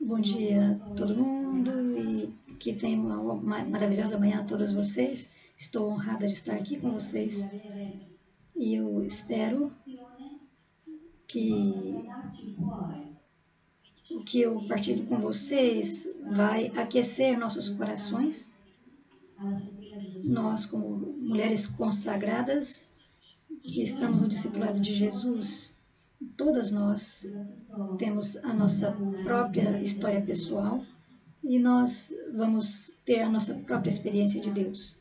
Bom dia a todo mundo e que tenham uma maravilhosa manhã a todas vocês. Estou honrada de estar aqui com vocês e eu espero que o que eu partilho com vocês vai aquecer nossos corações. Nós, como mulheres consagradas, que estamos no discipulado de Jesus, todas nós temos a nossa própria história pessoal e nós vamos ter a nossa própria experiência de Deus.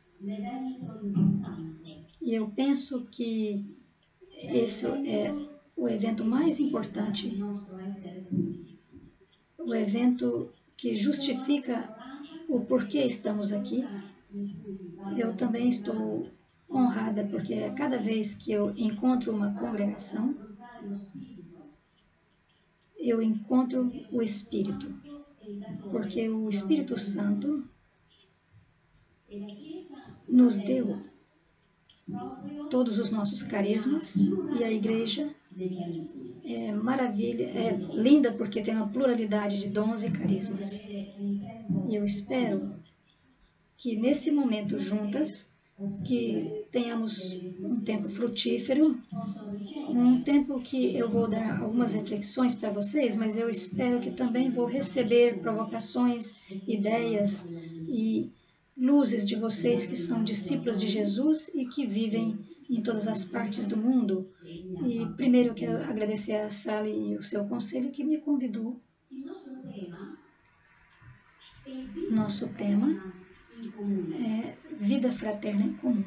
E eu penso que isso é o evento mais importante, o evento que justifica o porquê estamos aqui. Eu também estou honrada porque a cada vez que eu encontro uma congregação, eu encontro o Espírito, porque o Espírito Santo nos deu todos os nossos carismas e a igreja é maravilha, é linda porque tem uma pluralidade de dons e carismas. E eu espero que nesse momento juntas, que tenhamos um tempo frutífero, um tempo que eu vou dar algumas reflexões para vocês, mas eu espero que também vou receber provocações, ideias e luzes de vocês que são discípulos de Jesus e que vivem em todas as partes do mundo. E primeiro eu quero agradecer a Sally e o seu conselho que me convidou. Nosso tema é vida fraterna em comum,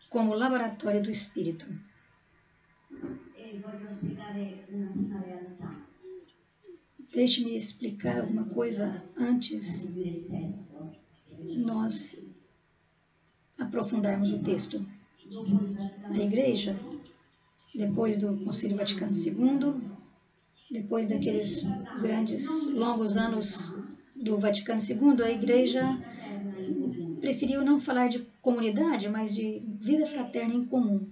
como laboratório do Espírito. Deixe-me explicar alguma coisa antes de nós aprofundarmos o texto. A igreja, depois do Concílio Vaticano II, depois daqueles grandes, longos anos do Vaticano II, a igreja preferiu não falar de comunidade, mas de vida fraterna em comum.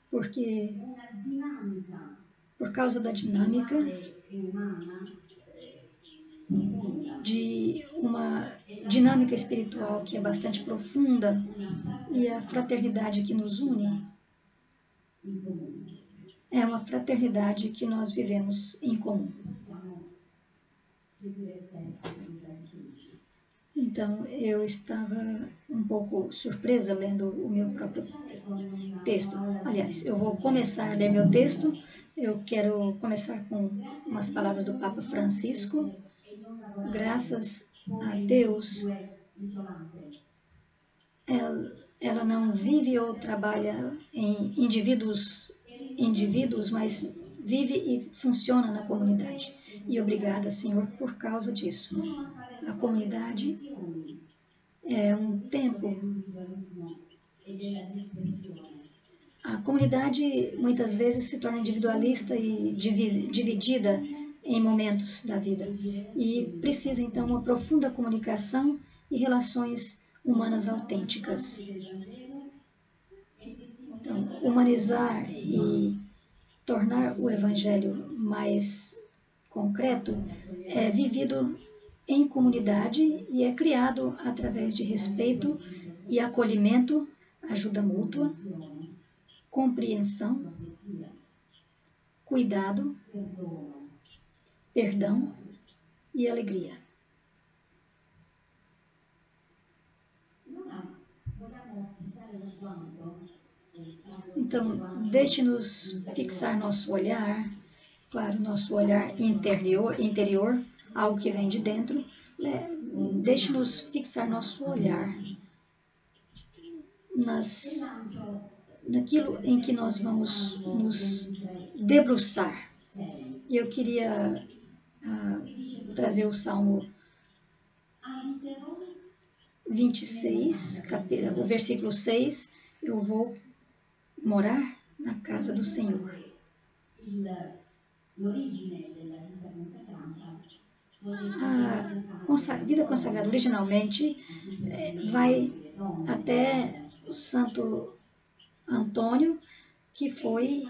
Porque, por causa da dinâmica de uma dinâmica espiritual que é bastante profunda e a fraternidade que nos une é uma fraternidade que nós vivemos em comum. Então, eu estava um pouco surpresa lendo o meu próprio texto. Aliás, eu vou começar a ler meu texto. Eu quero começar com umas palavras do Papa Francisco. Graças a Deus, ela não vive ou trabalha em indivíduos, mas vive e funciona na comunidade. E obrigada, Senhor, por causa disso. A comunidade é um tempo. A comunidade muitas vezes se torna individualista e dividida em momentos da vida. E precisa, então, uma profunda comunicação e relações humanas autênticas. Então, humanizar e tornar o Evangelho mais concreto é vivido em comunidade e é criado através de respeito e acolhimento, ajuda mútua, compreensão, cuidado, perdão e alegria. Então, deixe-nos fixar nosso olhar, claro, nosso olhar interior, algo que vem de dentro. Deixe-nos fixar nosso olhar naquilo em que nós vamos nos debruçar. E eu queria trazer o Salmo 26, o versículo 6, eu vou morar na casa do Senhor. A vida consagrada originalmente vai até o Santo Antônio, que foi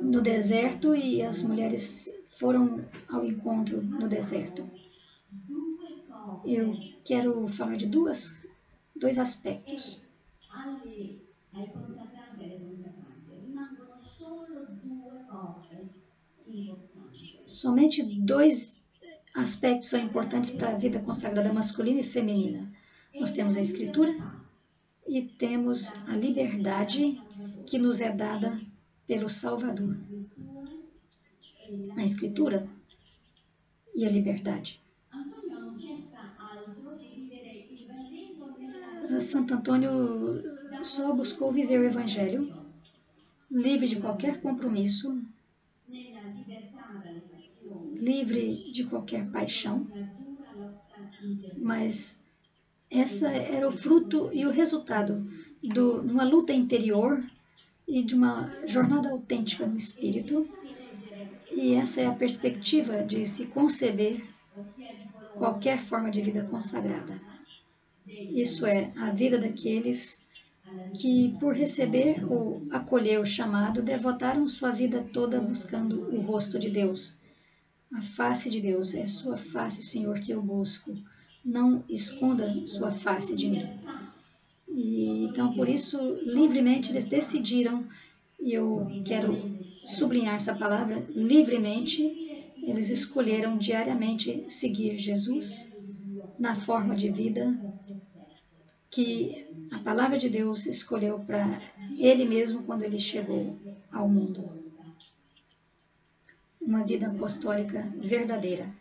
no deserto e as mulheres foram ao encontro no deserto. Eu quero falar de dois aspectos. Somente dois aspectos são importantes para a vida consagrada masculina e feminina. Nós temos a Escritura e temos a liberdade que nos é dada pelo Salvador. A Escritura e a liberdade. Santo Antônio só buscou viver o Evangelho, livre de qualquer compromisso, livre de qualquer paixão, mas essa era o fruto e o resultado de uma luta interior e de uma jornada autêntica no Espírito. E essa é a perspectiva de se conceber qualquer forma de vida consagrada. Isso é a vida daqueles que, por receber ou acolher o chamado, devotaram sua vida toda buscando o rosto de Deus. A face de Deus, é sua face, Senhor, que eu busco. Não esconda sua face de mim. E, então, por isso, livremente eles decidiram, e eu quero sublinhar essa palavra, livremente, eles escolheram diariamente seguir Jesus na forma de vida que a palavra de Deus escolheu para ele mesmo quando ele chegou ao mundo. Uma vida apostólica verdadeira.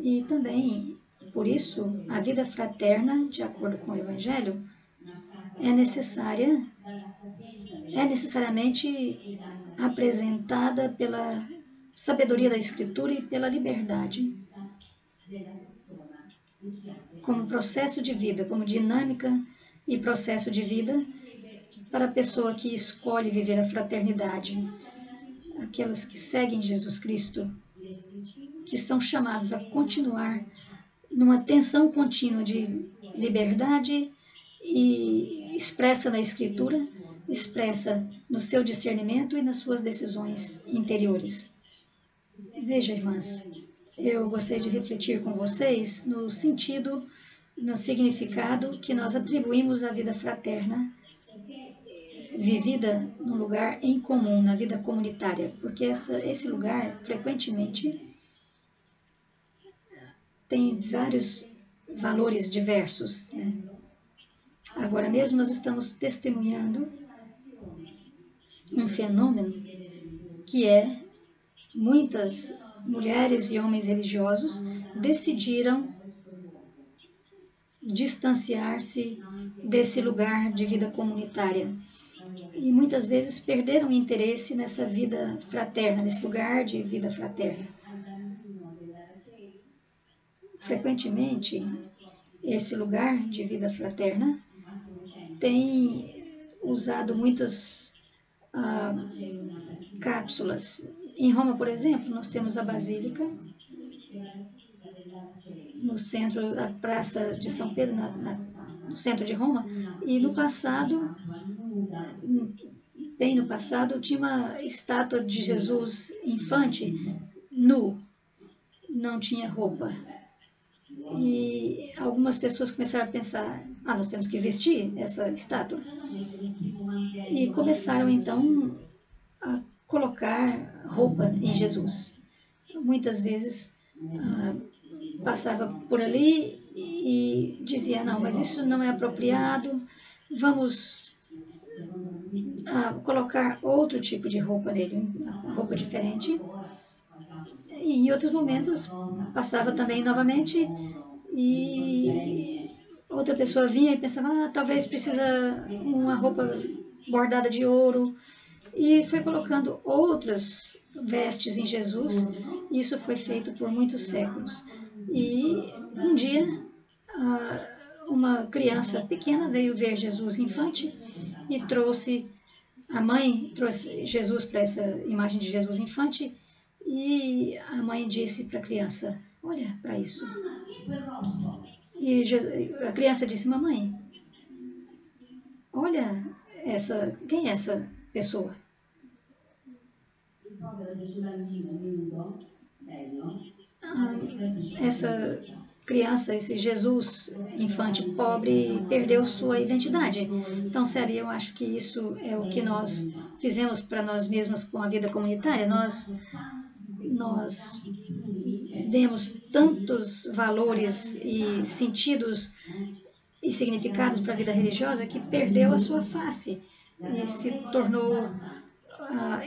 E também, por isso, a vida fraterna, de acordo com o Evangelho, é necessariamente apresentada pela sabedoria da Escritura e pela liberdade, como processo de vida, como dinâmica e processo de vida para a pessoa que escolhe viver a fraternidade, aquelas que seguem Jesus Cristo, que são chamados a continuar numa tensão contínua de liberdade e expressa na Escritura, expressa no seu discernimento e nas suas decisões interiores. Veja, irmãs, eu gostaria de refletir com vocês no sentido, no significado que nós atribuímos à vida fraterna, vivida num lugar em comum, na vida comunitária, porque esse lugar, frequentemente, tem vários valores diversos, né? Agora mesmo nós estamos testemunhando um fenômeno que é muitas mulheres e homens religiosos decidiram distanciar-se desse lugar de vida comunitária e muitas vezes perderam interesse nessa vida fraterna, nesse lugar de vida fraterna. Frequentemente, esse lugar de vida fraterna tem usado muitas cápsulas. Em Roma, por exemplo, nós temos a Basílica, no centro, a Praça de São Pedro, no centro de Roma, e no passado, bem no passado, tinha uma estátua de Jesus infante, nu, não tinha roupa. E algumas pessoas começaram a pensar, nós temos que vestir essa estátua. E começaram, então, a colocar roupa em Jesus. Muitas vezes passava por ali e dizia, não, mas isso não é apropriado, vamos colocar outro tipo de roupa nele, uma roupa diferente. E em outros momentos passava também novamente e outra pessoa vinha e pensava, talvez precisa uma roupa bordada de ouro. E foi colocando outras vestes em Jesus. Isso foi feito por muitos séculos. E um dia, uma criança pequena veio ver Jesus infante e a mãe trouxe Jesus para essa imagem de Jesus infante e a mãe disse para a criança, olha para isso. E a criança disse, mamãe, olha, quem é essa pessoa? essa criança, esse Jesus infante pobre, perdeu sua identidade. Então, sério, eu acho que isso é o que nós fizemos para nós mesmos com a vida comunitária. Nós demos tantos valores e sentidos e significados para a vida religiosa que perdeu a sua face e se tornou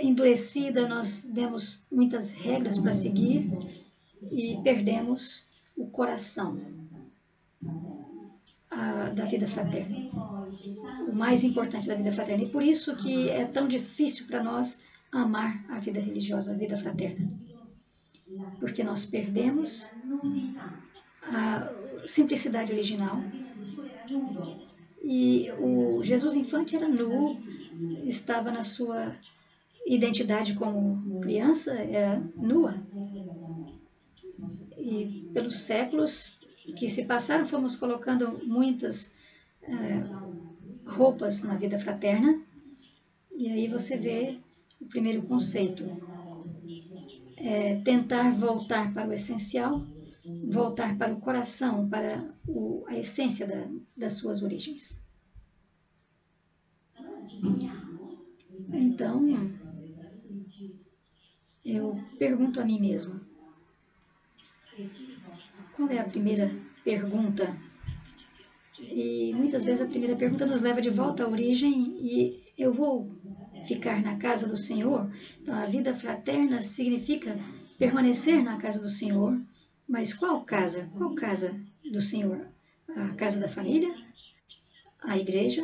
endurecida. Nós demos muitas regras para seguir e perdemos o coração da vida fraterna, o mais importante da vida fraterna. E por isso que é tão difícil para nós amar a vida religiosa, a vida fraterna, porque nós perdemos a simplicidade original. E o Jesus infante era nu, estava na sua identidade como criança, era nua. E pelos séculos que se passaram, fomos colocando muitas roupas na vida fraterna. E aí você vê o primeiro conceito. Tentar voltar para o essencial, voltar para o coração, para a essência das suas origens. Então, eu pergunto a mim mesmo, qual é a primeira pergunta? E muitas vezes a primeira pergunta nos leva de volta à origem, e eu vou ficar na casa do Senhor. Então, a vida fraterna significa permanecer na casa do Senhor. Mas qual casa? Qual casa do Senhor? A casa da família? A igreja?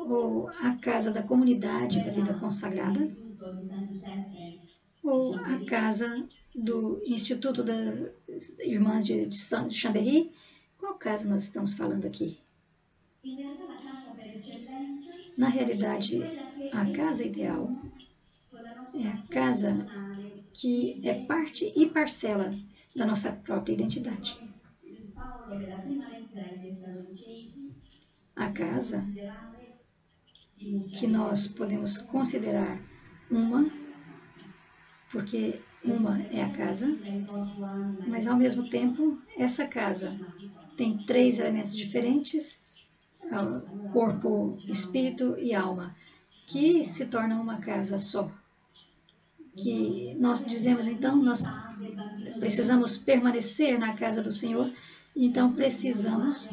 Ou a casa da comunidade da vida consagrada? Ou a casa do Instituto das Irmãs de Chambéry? Qual casa nós estamos falando aqui? Na realidade, a casa ideal é a casa que é parte e parcela da nossa própria identidade. A casa que nós podemos considerar uma, porque uma é a casa, mas ao mesmo tempo essa casa tem 3 elementos diferentes, corpo, espírito e alma, que se tornam uma casa só. Que nós dizemos, então, nós precisamos permanecer na casa do Senhor, então precisamos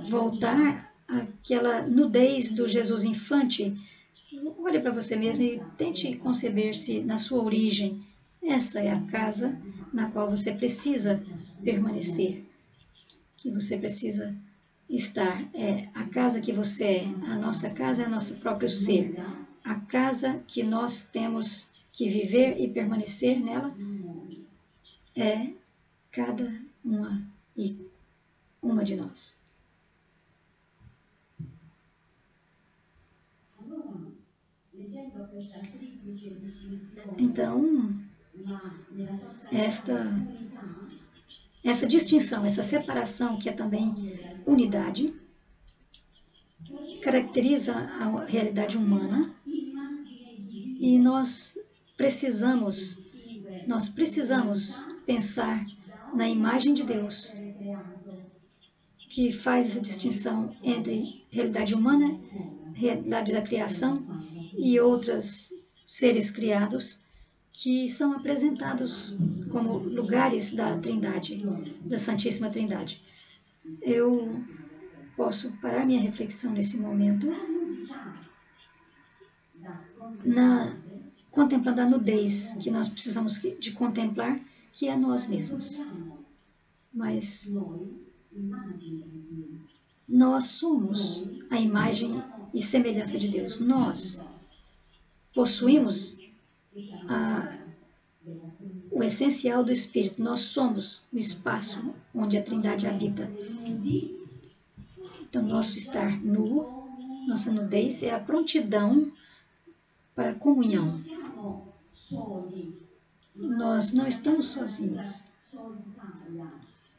voltar àquela nudez do Jesus infante. Olhe para você mesmo e tente conceber-se na sua origem. Essa é a casa na qual você precisa permanecer, que você precisa estar. É a casa que você é. A nossa casa é nosso próprio ser. A casa que nós temos que viver e permanecer nela é cada uma e uma de nós. Então, essa distinção, essa separação, que é também unidade, caracteriza a realidade humana, e nós precisamos pensar na imagem de Deus, que faz essa distinção entre realidade humana, realidade da criação e outros seres criados, que são apresentados como lugares da Trindade, da Santíssima Trindade. Eu posso parar minha reflexão nesse momento, contemplando a nudez que nós precisamos de contemplar, que é nós mesmos. Mas nós somos a imagem e semelhança de Deus. Nós possuímos o essencial do Espírito. Nós somos o espaço onde a Trindade habita. Então, nosso estar nu, nossa nudez, é a prontidão para a comunhão. Nós não estamos sozinhos.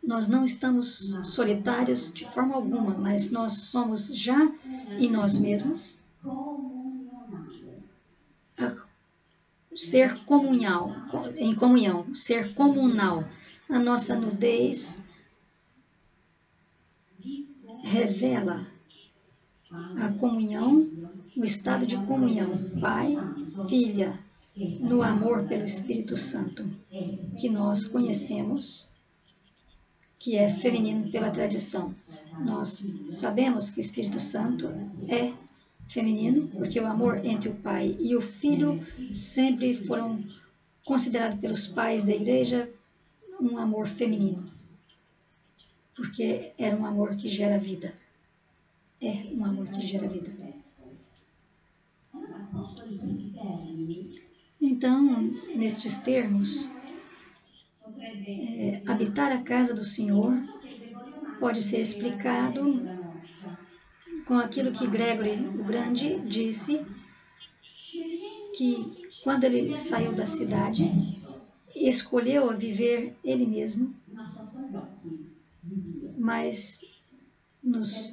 Nós não estamos solitários de forma alguma, mas nós somos já em nós mesmos ser comunhão, em comunhão, ser comunal. A nossa nudez revela a comunhão, o estado de comunhão, pai, filha, no amor pelo Espírito Santo, que nós conhecemos, que é feminino pela tradição. Nós sabemos que o Espírito Santo é feminino, porque o amor entre o pai e o filho sempre foram considerados pelos pais da igreja um amor feminino, porque era um amor que gera vida. É um amor que gera vida. Então, nestes termos, habitar a casa do Senhor pode ser explicado com aquilo que Gregory o Grande disse, que quando ele saiu da cidade, escolheu a viver ele mesmo, mas nos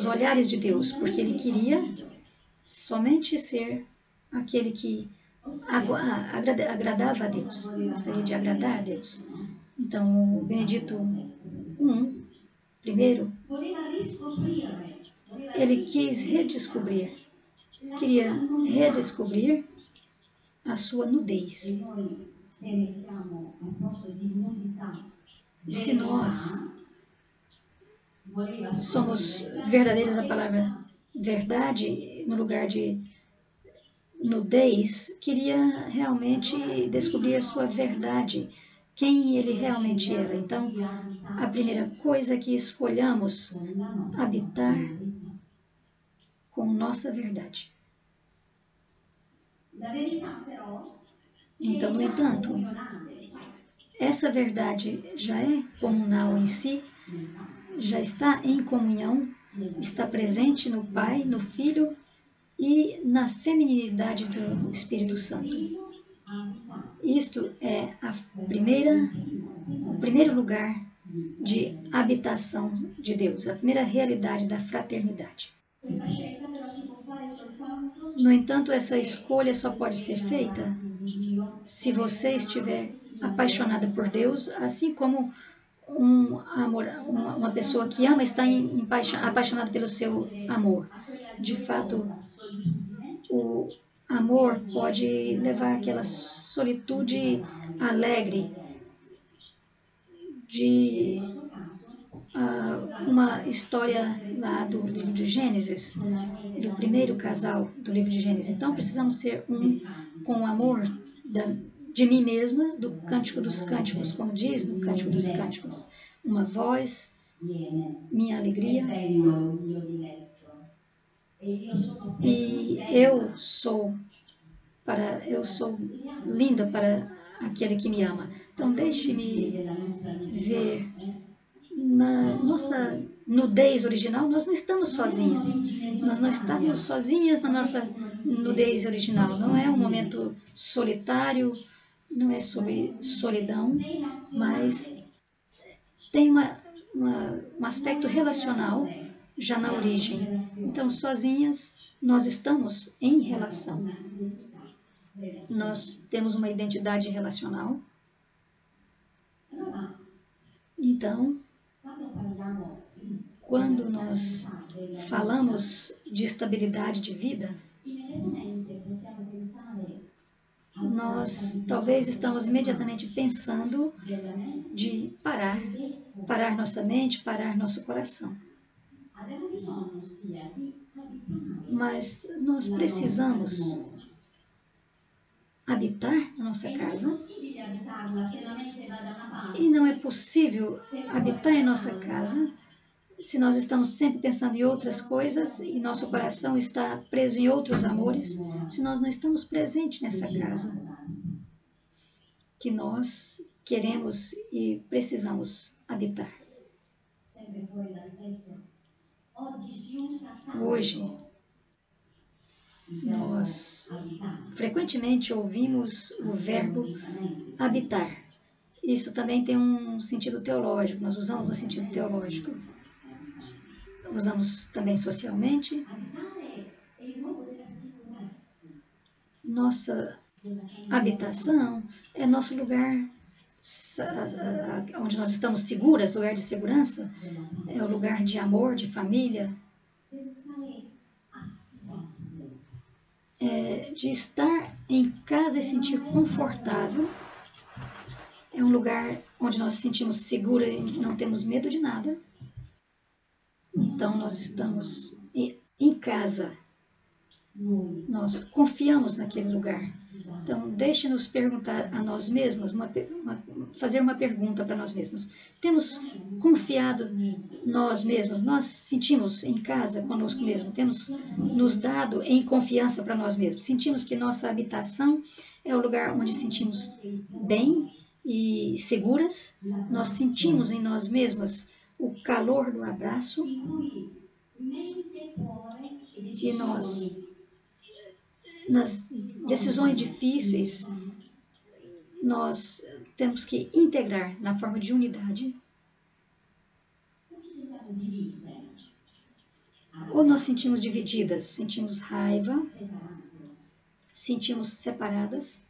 olhares de Deus, porque ele queria somente ser aquele que agradava a Deus, gostaria de agradar a Deus. Então, o Benedito primeiro, ele queria redescobrir a sua nudez. Se nós somos verdadeiros, a palavra verdade no lugar de nudez, queria realmente descobrir a sua verdade, quem ele realmente era. Então, a primeira coisa que escolhamos habitar com nossa verdade. Então, no entanto, essa verdade já é comunal em si, já está em comunhão, está presente no Pai, no Filho e na feminilidade do Espírito Santo. Isto é o primeiro lugar de habitação de Deus, a primeira realidade da fraternidade. No entanto, essa escolha só pode ser feita se você estiver apaixonada por Deus, assim como uma pessoa que ama está apaixonada pelo seu amor. De fato, o amor pode levar àquela solitude alegre de uma história lá do livro de Gênesis, do primeiro casal do livro de Gênesis. Então, precisamos ser com o amor de mim mesma, do Cântico dos Cânticos, como diz no Cântico dos Cânticos. Uma voz, minha alegria, e eu sou linda para aquele que me ama. Então, deixe-me ver na nossa nudez original, nós não estamos sozinhas. Nós não estamos sozinhas na nossa nudez original. Não é um momento solitário, não é sobre solidão, mas tem um aspecto relacional já na origem. Então, sozinhas, nós estamos em relação. Nós temos uma identidade relacional. Então, quando nós falamos de estabilidade de vida, nós talvez estamos imediatamente pensando de parar nossa mente, parar nosso coração. Mas nós precisamos habitar na nossa casa, e não é possível habitar em nossa casa se nós estamos sempre pensando em outras coisas e nosso coração está preso em outros amores, se nós não estamos presentes nessa casa que nós queremos e precisamos habitar. Hoje, nós frequentemente ouvimos o verbo habitar. Isso também tem um sentido teológico, nós usamos no sentido teológico. Usamos também socialmente. Nossa habitação é nosso lugar onde nós estamos seguras, lugar de segurança, é o lugar de amor, de família, de estar em casa e sentir confortável. É um lugar onde nós nos sentimos seguros e não temos medo de nada. Então nós estamos em casa, nós confiamos naquele lugar. Então deixe-nos perguntar a nós mesmos, fazer uma pergunta para nós mesmos. Temos confiado nós mesmos? Nós sentimos em casa conosco mesmo? Temos nos dado em confiança para nós mesmos? Sentimos que nossa habitação é o lugar onde sentimos bem e seguras? Nós sentimos em nós mesmos o calor do abraço? E nós, nas decisões difíceis, nós temos que integrar na forma de unidade. Ou nós sentimos divididas, sentimos raiva, sentimos separadas.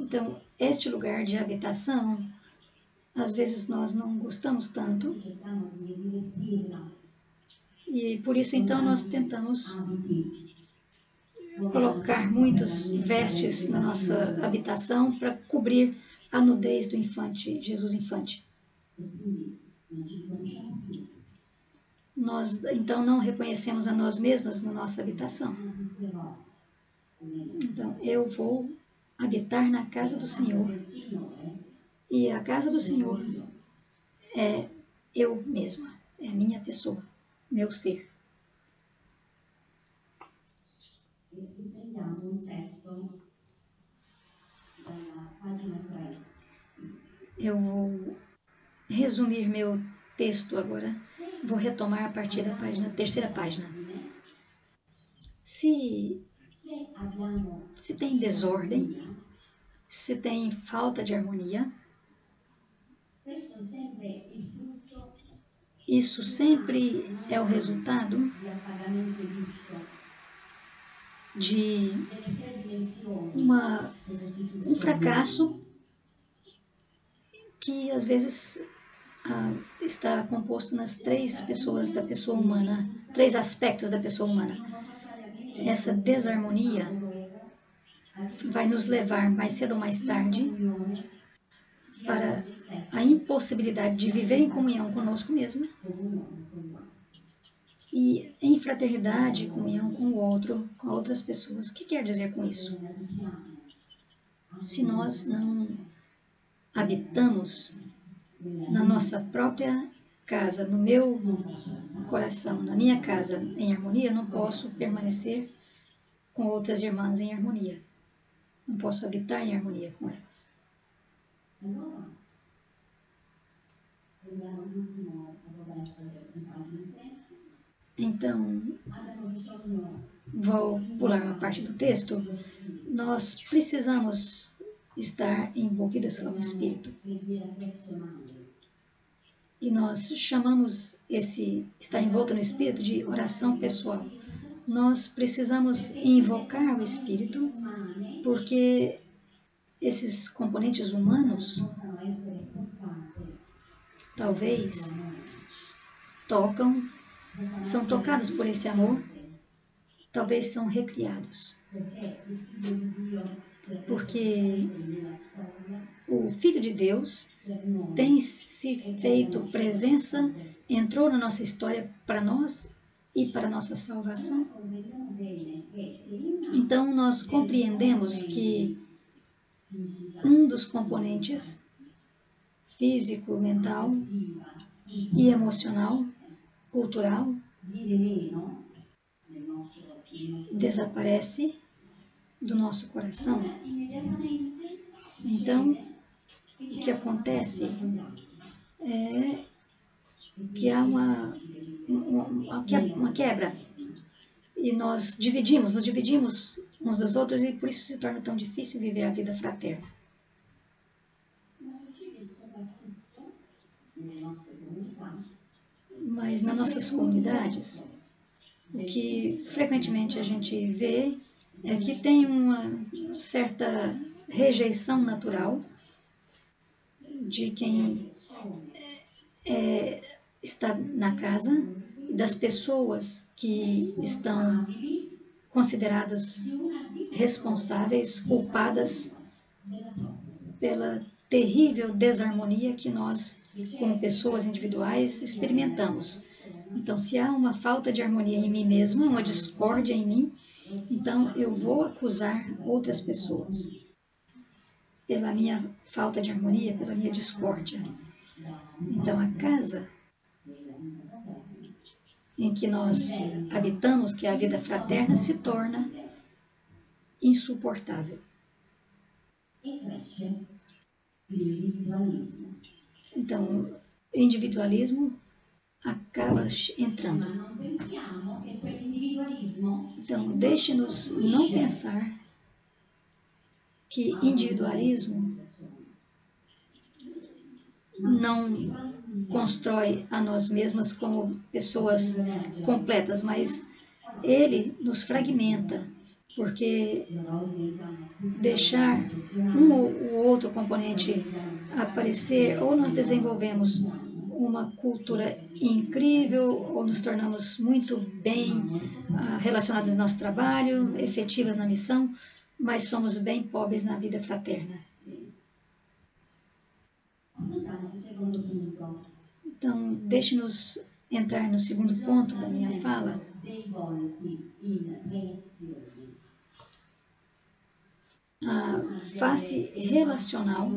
Então, este lugar de habitação, às vezes nós não gostamos tanto. E por isso, então, nós tentamos colocar muitos vestes na nossa habitação para cobrir a nudez do infante, Jesus infante. Nós, então, não reconhecemos a nós mesmas na nossa habitação. Então, eu vou habitar na casa do Senhor. E a casa do Senhor é eu mesma, é a minha pessoa, meu ser. Eu vou resumir meu texto agora. Vou retomar a partir da terceira página. Se tem desordem, se tem falta de harmonia, isso sempre é o resultado de um fracasso que às vezes está composto nas três pessoas da pessoa humana, três aspectos da pessoa humana. Essa desarmonia vai nos levar mais cedo ou mais tarde para a impossibilidade de viver em comunhão conosco mesmo e em fraternidade, comunhão com o outro, com outras pessoas. O que quer dizer com isso? Se nós não habitamos na nossa própria casa, no meu coração, na minha casa em harmonia, eu não posso permanecer com outras irmãs em harmonia. Não posso habitar em harmonia com elas. Então, vou pular uma parte do texto. Nós precisamos estar envolvidas com o Espírito. E nós chamamos esse estar envolto no Espírito de oração pessoal. Nós precisamos invocar o Espírito, porque esses componentes humanos talvez são tocados por esse amor, talvez são recriados. Porque o Filho de Deus tem se feito presença, entrou na nossa história para nós e para a nossa salvação. Então, nós compreendemos que um dos componentes físico, mental e emocional, cultural, desaparece do nosso coração. Então, o que acontece é que há uma quebra. E nos dividimos uns dos outros e por isso se torna tão difícil viver a vida fraterna. Mas nas nossas comunidades, O que frequentemente a gente vê é que tem uma certa rejeição natural de quem está na casa, das pessoas que estão consideradas responsáveis, culpadas pela terrível desarmonia que nós, como pessoas individuais, experimentamos. Então, se há uma falta de harmonia em mim mesma, uma discórdia em mim, então eu vou acusar outras pessoas pela minha falta de harmonia, pela minha discórdia. Então, a casa em que nós habitamos, que é a vida fraterna, se torna insuportável. Então, o individualismo acaba entrando. Então, deixe-nos não pensar que individualismo não constrói a nós mesmas como pessoas completas, mas ele nos fragmenta, porque deixar um ou o outro componente aparecer, ou nós desenvolvemos uma cultura incrível, ou nos tornamos muito bem relacionadas ao nosso trabalho, efetivas na missão, mas somos bem pobres na vida fraterna. Então, deixe-nos entrar no segundo ponto da minha fala. A face relacional.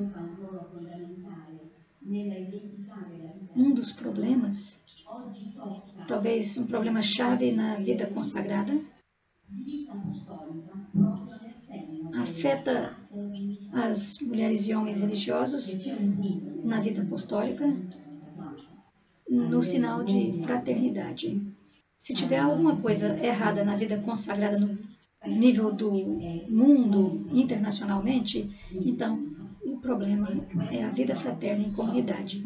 Um dos problemas, talvez um problema-chave na vida consagrada, afeta as mulheres e homens religiosos na vida apostólica, no sinal de fraternidade. Se tiver alguma coisa errada na vida consagrada no nível do mundo, internacionalmente, então o problema é a vida fraterna em comunidade.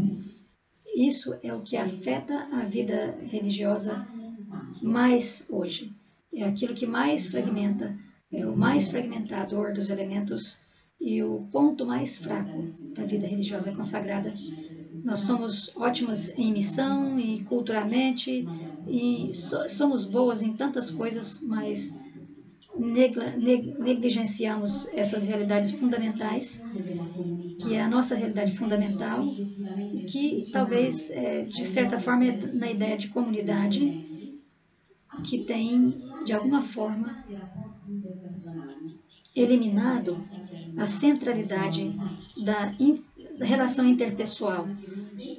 Isso é o que afeta a vida religiosa mais hoje. É aquilo que mais fragmenta, é o mais fragmentador dos elementos e o ponto mais fraco da vida religiosa consagrada. Nós somos ótimas em missão e culturalmente, e somos boas em tantas coisas, mas negligenciamos essas realidades fundamentais, que é a nossa realidade fundamental, e que talvez, de certa forma, é na ideia de comunidade, que tem, de alguma forma, eliminado a centralidade da relação interpessoal,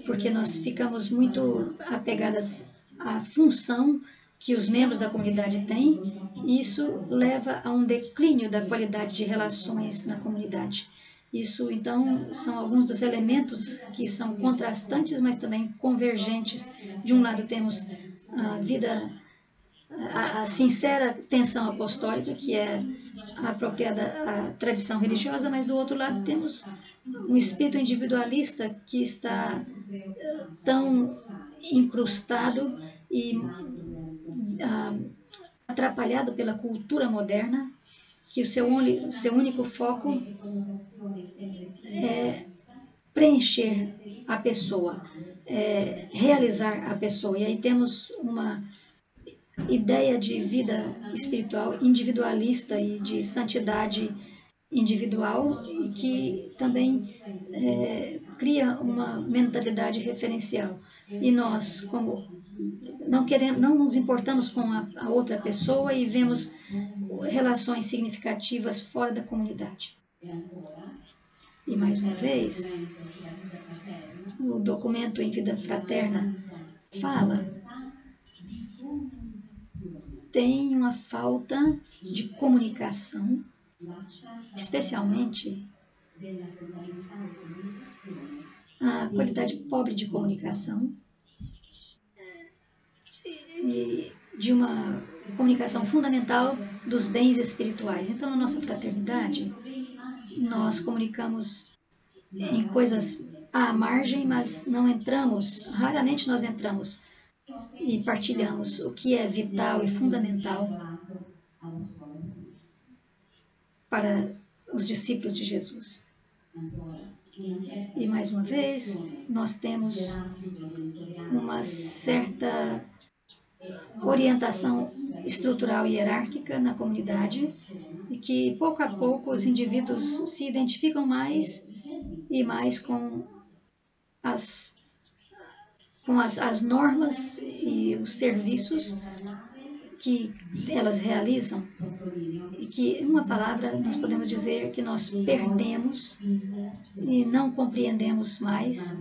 porque nós ficamos muito apegadas à função que os membros da comunidade têm, e isso leva a um declínio da qualidade de relações na comunidade. Isso, então, são alguns dos elementos que são contrastantes, mas também convergentes. De um lado temos a vida, a sincera tensão apostólica, que é apropriada à tradição religiosa, mas do outro lado temos um espírito individualista que está tão incrustado e atrapalhado pela cultura moderna, que o seu único foco é preencher a pessoa, realizar a pessoa. E aí temos uma ideia de vida espiritual individualista e de santidade individual, e que também cria uma mentalidade referencial. E nós, como não nos importamos com a outra pessoa e vemos relações significativas fora da comunidade. E mais uma vez, o documento Em Vida Fraterna fala, tem uma falta de comunicação, especialmente a qualidade pobre de comunicação, e de uma comunicação fundamental dos bens espirituais. Então, na nossa fraternidade, nós comunicamos em coisas à margem, mas não entramos, raramente nós entramos e partilhamos o que é vital e fundamental para os discípulos de Jesus. E mais uma vez, nós temos uma certa orientação estrutural e hierárquica na comunidade e que pouco a pouco os indivíduos se identificam mais e mais as normas e os serviços que elas realizam e que, em uma palavra, nós podemos dizer que nós perdemos e não compreendemos mais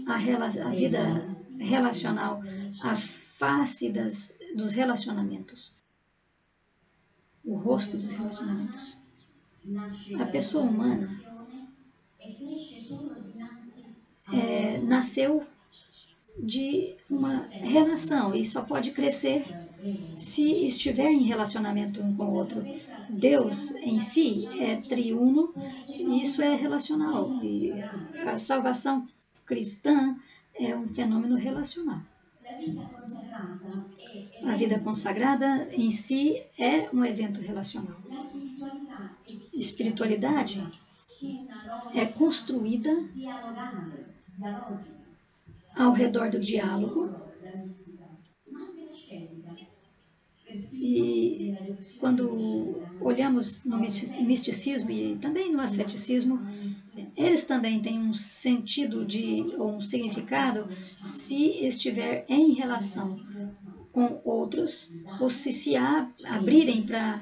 a vida relacional, a face dos relacionamentos, o rosto dos relacionamentos. A pessoa humana nasceu de uma relação e só pode crescer se estiver em relacionamento um com o outro. Deus em si é triuno e isso é relacional. E a salvação cristã é um fenômeno relacional. A vida consagrada em si é um evento relacional. Espiritualidade é construída ao redor do diálogo e quando olhamos no misticismo e também no asceticismo, eles também têm um sentido ou um significado se estiver em relação com outros ou se abrirem para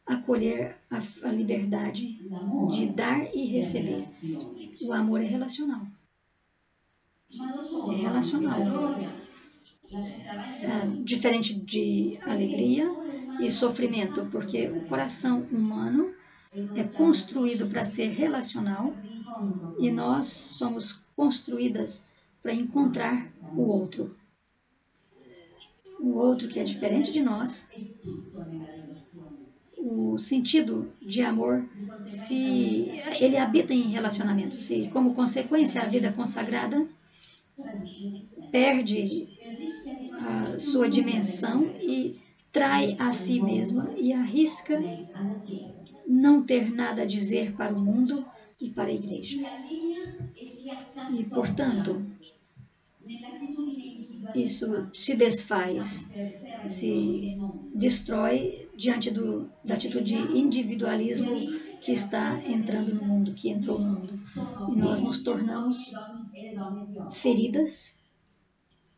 acolher a liberdade de dar e receber. O amor é relacional. É relacional. Diferente de alegria e sofrimento, porque o coração humano é construído para ser relacional e nós somos construídas para encontrar o outro. O outro que é diferente de nós. O sentido de amor, se ele habita em relacionamentos e, como consequência, a vida consagrada perde a sua dimensão e trai a si mesma e arrisca não ter nada a dizer para o mundo e para a igreja. E, portanto, isso se desfaz, se destrói diante da atitude de individualismo que está entrando no mundo, que entrou no mundo. E nós nos tornamos feridas.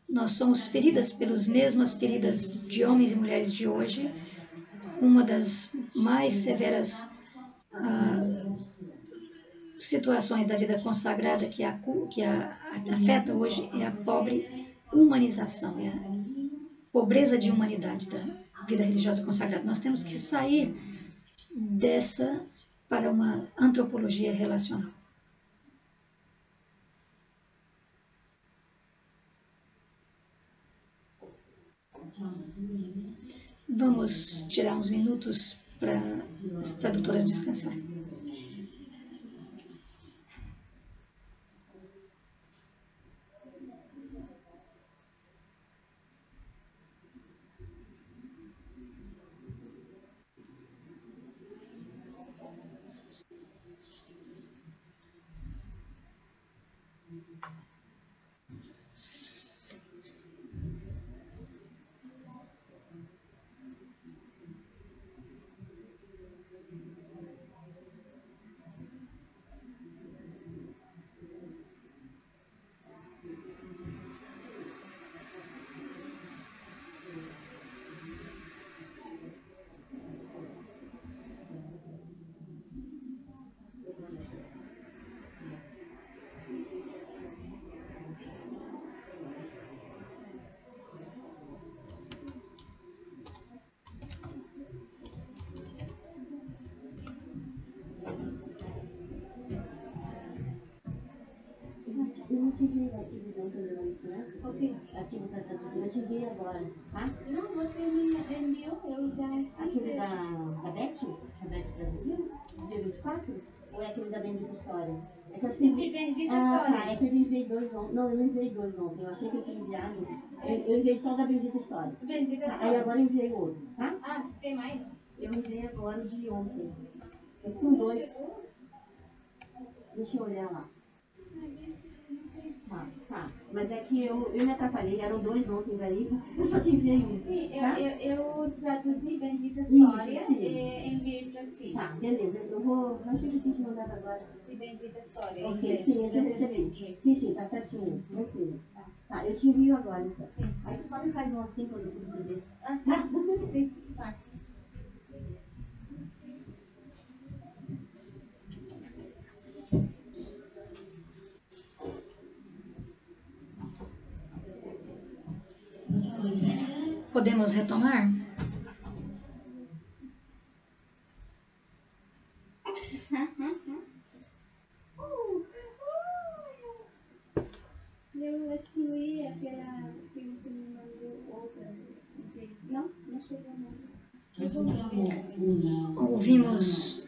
Nós somos feridas pelas mesmas feridas de homens e mulheres de hoje. Uma das mais severas situações da vida consagrada que afeta hoje é a pobre humanização, é a pobreza de humanidade da vida religiosa consagrada. Nós temos que sair dessa para uma antropologia relacional. Vamos tirar uns minutos para as tradutoras descansarem. Eu não te vi o artigo de ontem da noite, né? Ok. Artigo para traduzir. Eu te vi agora, tá? Não, você me enviou, eu já fiz. Aquele da Beth? A Beth traduziu? Dia 24? Ou é aquele da Bendita História? Essas De Bendita tá. História. É que eu enviei dois ontem. Não, eu não enviei dois ontem. Eu achei que eu tinha enviado. Eu enviei só da Bendita História. Bendita Tá, aí História. agora eu enviei o outro, tá? Ah, tem mais? Eu enviei agora o de ontem. Esses são dois. Deixa eu olhar lá. Tá. Mas é que eu me atrapalhei. Eram dois ontem daí. Eu só te enviei um. Sim, Tá? eu traduzi Bendita Isso, História sim. e enviei para ti. Tá, beleza. Eu vou. Não sei o que eu te mandava agora. De Bendita História. Ok, inglês, sim, esse eu Jesus recebi. Mystery. Sim, tá certinho. Tranquilo. Tá, eu te envio agora então. Sim. Aí tu só me faz um assim quando tu receber. Ah, sim. Sim, fácil. Podemos retomar? Eu excluí aquela que você me mandou outra. Não chegou não. Ouvimos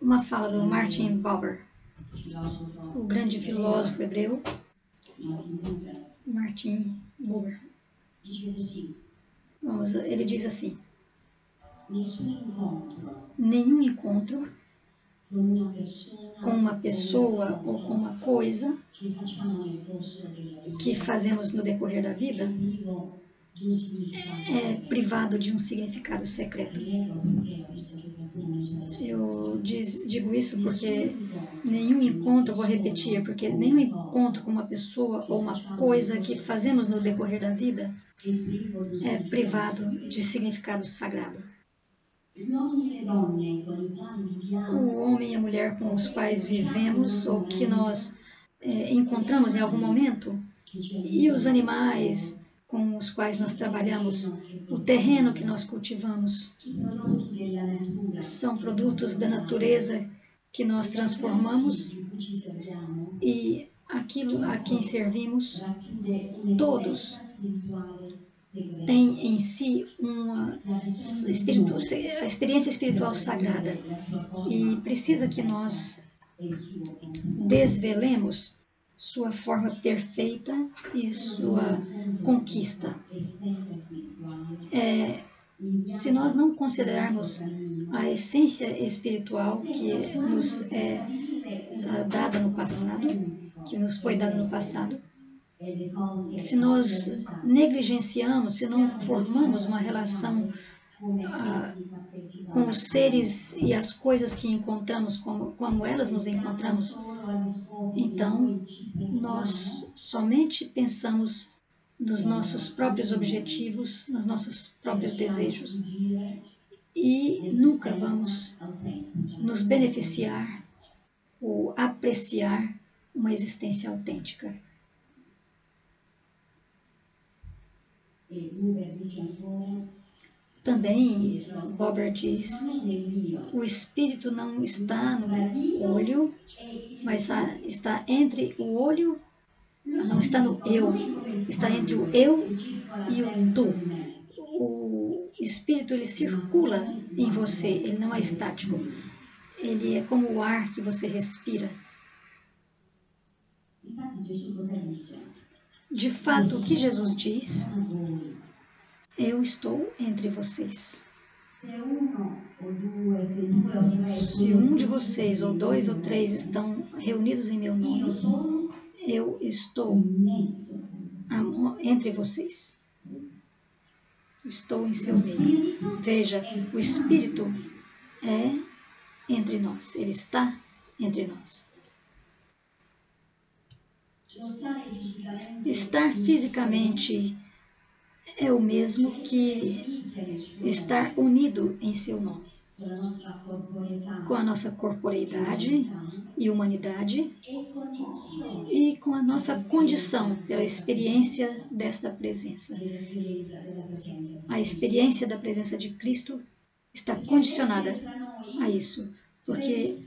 uma fala do Martin Buber, o grande filósofo hebreu, Martin Buber. Ele diz assim: nenhum encontro com uma pessoa ou com uma coisa que fazemos no decorrer da vida é privado de um significado secreto. Eu digo isso porque nenhum encontro, vou repetir, porque nenhum encontro com uma pessoa ou uma coisa que fazemos no decorrer da vida é privado de significado sagrado. O homem e a mulher com os quais vivemos ou que nós encontramos em algum momento, e os animais com os quais nós trabalhamos, o terreno que nós cultivamos, são produtos da natureza que nós transformamos, e aquilo a quem servimos, todos têm em si uma experiência espiritual sagrada, e precisa que nós desvelemos sua forma perfeita e sua conquista. Se nós não considerarmos a essência espiritual que nos é dada no passado, que nos foi dada no passado, se nós negligenciamos, se não formamos uma relação com os seres e as coisas que encontramos, como elas nos encontramos, então nós somente pensamos nos nossos próprios objetivos, nos nossos próprios desejos, e nunca vamos nos beneficiar ou apreciar uma existência autêntica. Também, Buber diz, o espírito não está no olho, mas está entre o olho, não está no eu, está entre o eu e o tu. O espírito, ele circula em você, ele não é estático. Ele é como o ar que você respira. De fato, o que Jesus diz: eu estou entre vocês. Se um de vocês, ou dois ou três, estão reunidos em meu nome, eu estou entre vocês. Estou em seu meio. Veja, o Espírito é entre nós. Ele está entre nós. Estar fisicamente é o mesmo que estar unido em seu nome, com a nossa corporeidade e humanidade e com a nossa condição pela experiência desta presença. A experiência da presença de Cristo está condicionada a isso, porque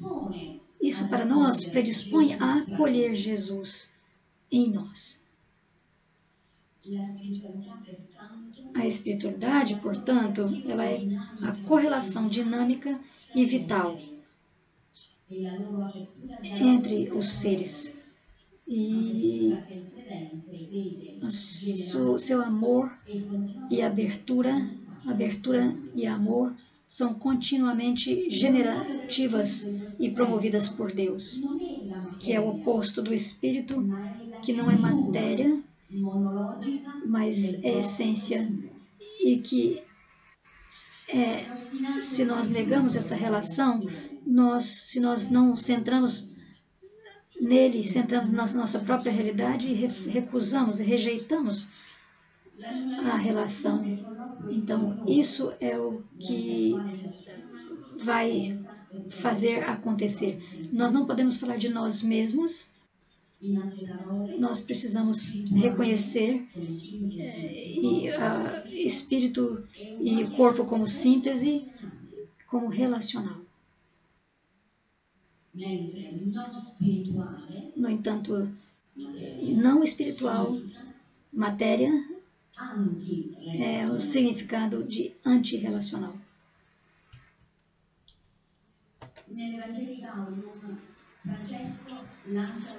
isso para nós predispõe a acolher Jesus em nós. A espiritualidade, portanto, ela é a correlação dinâmica e vital entre os seres. E seu amor e abertura e amor são continuamente generativas e promovidas por Deus, que é o oposto do espírito, que não é matéria, mas é essência, e que se nós negamos essa relação, se nós não centramos nele, centramos na nossa própria realidade e recusamos e rejeitamos a relação. Então, isso é o que vai fazer acontecer. Nós não podemos falar de nós mesmos, nós precisamos reconhecer espírito e corpo como síntese, como relacional. No entanto, não espiritual, matéria, é o significado de antirrelacional.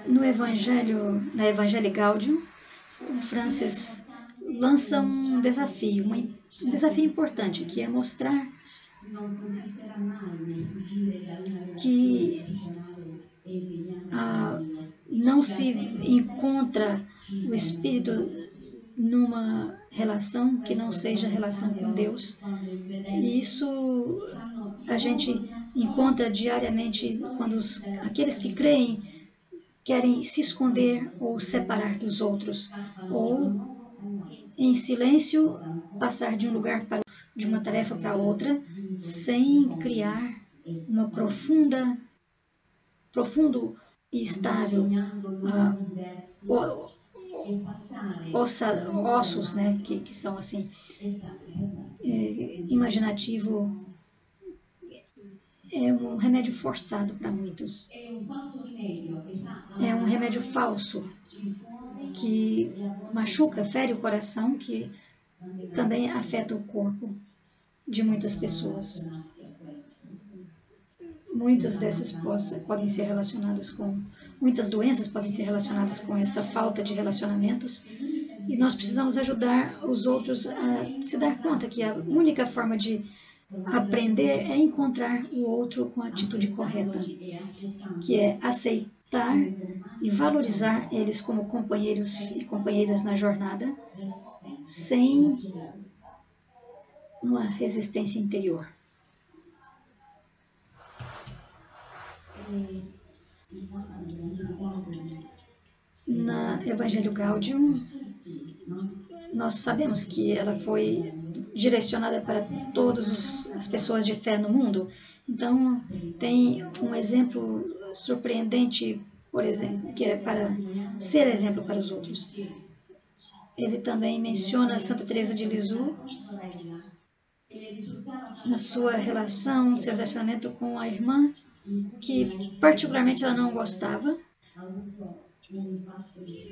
Na Evangelii Gaudium, o Francis lança um desafio importante, que é mostrar que não se encontra o espírito numa relação que não seja relação com Deus. E isso a gente encontra diariamente quando aqueles que creem querem se esconder ou separar dos outros, ou em silêncio passar de um lugar de uma tarefa para outra, sem criar uma profundo e estável ossos, né, que são assim, imaginativo. É um remédio forçado para muitos. É um remédio falso que machuca, fere o coração, que também afeta o corpo de muitas pessoas. Muitas dessas podem ser relacionadas muitas doenças podem ser relacionadas com essa falta de relacionamentos. E nós precisamos ajudar os outros a se dar conta que a única forma de aprender é encontrar o outro com a atitude correta, que é aceitar e valorizar eles como companheiros e companheiras na jornada, sem uma resistência interior. Na Evangelii Gaudium, nós sabemos que ela foi direcionada para todas as pessoas de fé no mundo. Então, tem um exemplo surpreendente, por exemplo, que é para ser exemplo para os outros. Ele também menciona Santa Teresa de Lisieux na sua relação, seu relacionamento com a irmã, que particularmente ela não gostava,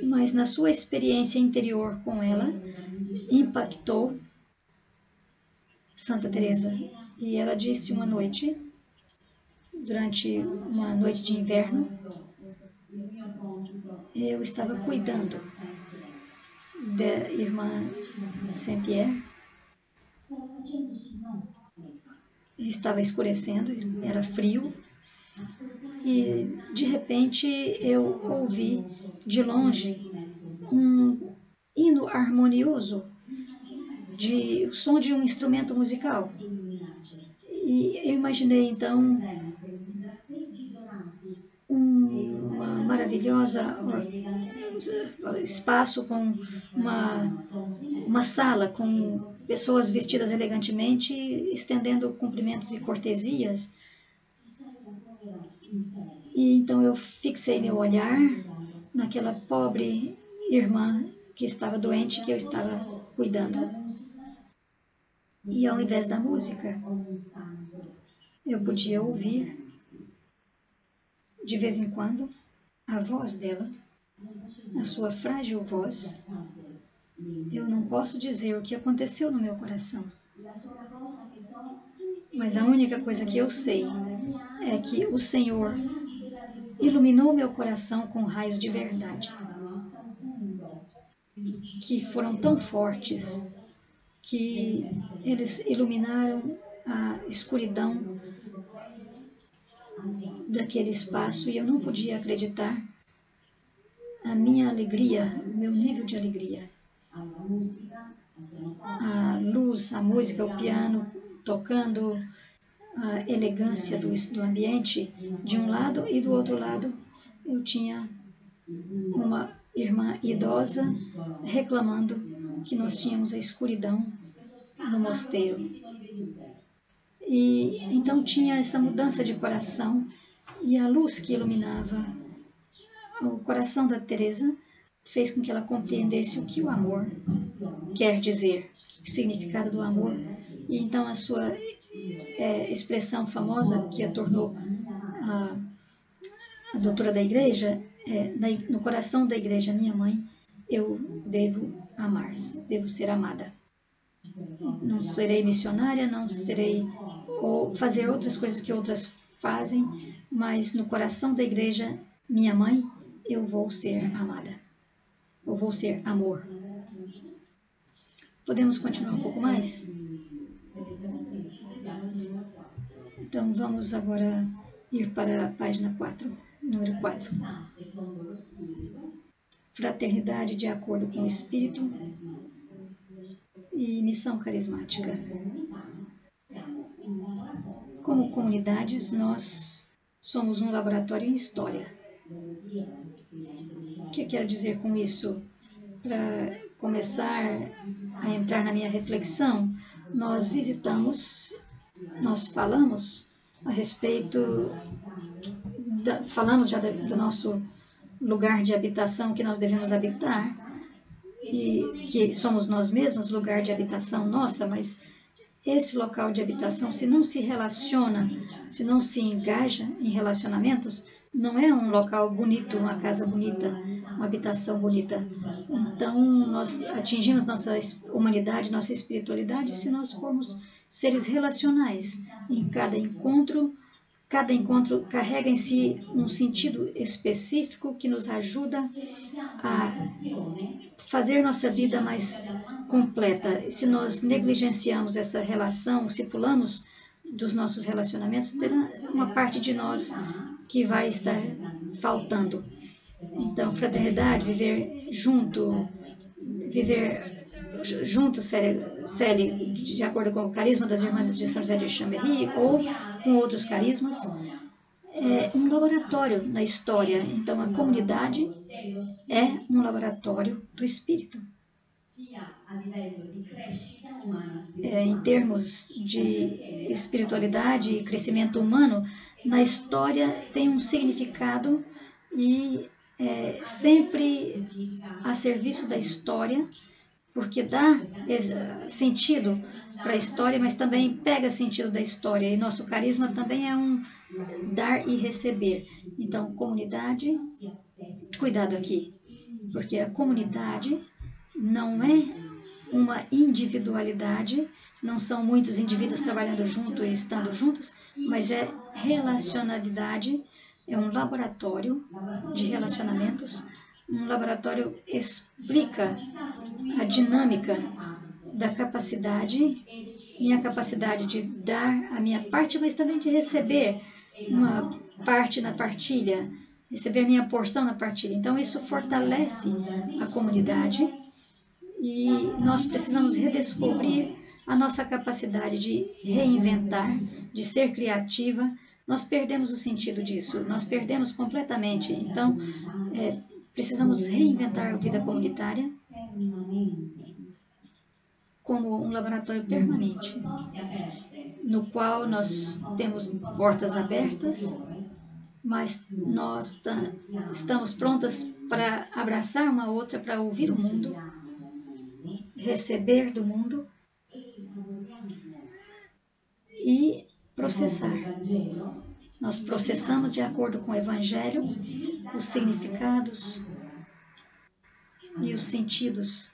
mas na sua experiência interior com ela, impactou Santa Teresa. E ela disse uma noite, durante uma noite de inverno, eu estava cuidando da irmã Saint-Pierre, estava escurecendo, era frio, e de repente eu ouvi de longe um hino harmonioso, o som de um instrumento musical. E eu imaginei então uma maravilhosa espaço com uma sala com pessoas vestidas elegantemente, estendendo cumprimentos e cortesias. E então eu fixei meu olhar naquela pobre irmã que estava doente, que eu estava cuidando. E ao invés da música, eu podia ouvir, de vez em quando, a voz dela, a sua frágil voz. Eu não posso dizer o que aconteceu no meu coração, mas a única coisa que eu sei é que o Senhor iluminou meu coração com raios de verdade, que foram tão fortes que eles iluminaram a escuridão daquele espaço, e eu não podia acreditar a minha alegria, o meu nível de alegria. A luz, a música, o piano tocando, a elegância do ambiente de um lado, e do outro lado eu tinha uma irmã idosa reclamando que nós tínhamos a escuridão no mosteiro. E então tinha essa mudança de coração, e a luz que iluminava o coração da Teresa fez com que ela compreendesse o que o amor quer dizer, o significado do amor. E então a sua expressão famosa, que a tornou a doutora da igreja, no coração da igreja, minha mãe, eu devo amar, devo ser amada. Não serei missionária, não serei ou fazer outras coisas que outras fazem, mas no coração da igreja, minha mãe, eu vou ser amada. Eu vou ser amor. Podemos continuar um pouco mais? Então vamos agora ir para a página 4, número 4. Fraternidade de acordo com o Espírito e missão carismática. Como comunidades, nós somos um laboratório em história. O que eu quero dizer com isso? Para começar a entrar na minha reflexão, nós falamos a respeito, falamos já do nosso lugar de habitação que nós devemos habitar, e que somos nós mesmos, lugar de habitação nossa, mas esse local de habitação, se não se relaciona, se não se engaja em relacionamentos, não é um local bonito, uma casa bonita, uma habitação bonita. Então, nós atingimos nossa humanidade, nossa espiritualidade, se nós formos seres relacionais. Em cada encontro carrega em si um sentido específico que nos ajuda a fazer nossa vida mais completa. Se nós negligenciamos essa relação, se pulamos dos nossos relacionamentos, terá uma parte de nós que vai estar faltando. Então, fraternidade, viver junto, Célie, de acordo com o carisma das Irmãs de São José de Chambéry ou com outros carismas, é um laboratório na história. Então, a comunidade é um laboratório do Espírito. Em termos de espiritualidade e crescimento humano, na história tem um significado e sempre a serviço da história, porque dá sentido para a história, mas também pega sentido da história. E nosso carisma também é um dar e receber. Então, comunidade, cuidado aqui, porque a comunidade não é uma individualidade, não são muitos indivíduos trabalhando juntos e estando juntos, mas é relacionalidade, é um laboratório de relacionamentos. Um laboratório explica a dinâmica da capacidade, minha capacidade de dar a minha parte, mas também de receber uma parte na partilha, receber minha porção na partilha. Então, isso fortalece a comunidade e nós precisamos redescobrir a nossa capacidade de reinventar, de ser criativa. Nós perdemos o sentido disso, nós perdemos completamente. Então, precisamos reinventar a vida comunitária como um laboratório permanente, no qual nós temos portas abertas, mas nós estamos prontas para abraçar uma outra, para ouvir o mundo, receber do mundo e processar. Nós processamos de acordo com o Evangelho os significados e os sentidos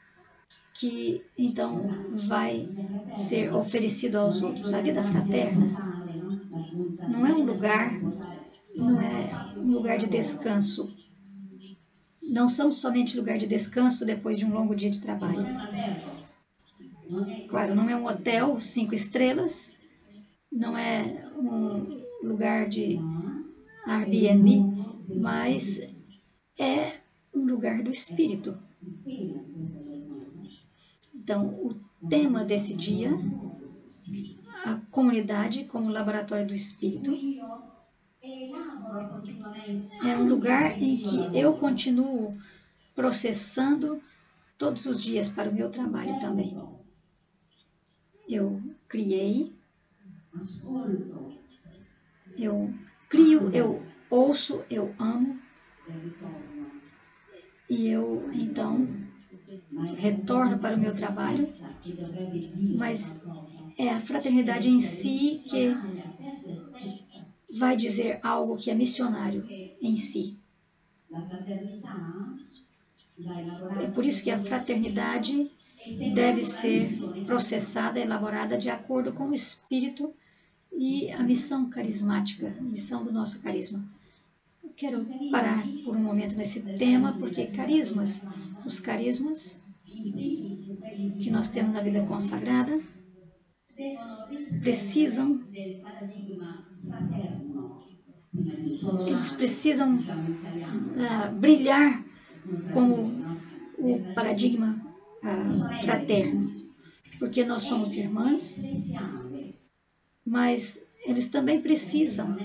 que então vai ser oferecido aos outros. A vida fraterna não é um lugar, não é um lugar de descanso. Não são somente lugar de descanso depois de um longo dia de trabalho. Claro, não é um hotel 5 estrelas, não é um lugar de Airbnb, mas é um lugar do Espírito. Então, o tema desse dia, a comunidade como laboratório do Espírito, é um lugar em que eu continuo processando todos os dias para o meu trabalho também. Eu criei, eu crio, eu ouço, eu amo, e eu, então, retorno para o meu trabalho, mas é a fraternidade em si que vai dizer algo que é missionário em si. É por isso que a fraternidade deve ser processada, elaborada de acordo com o espírito e a missão carismática, a missão do nosso carisma. Eu quero parar por um momento nesse tema, porque carismas, os carismas que nós temos na vida consagrada, eles precisam brilhar como o paradigma fraterno, porque nós somos irmãs, mas eles também precisam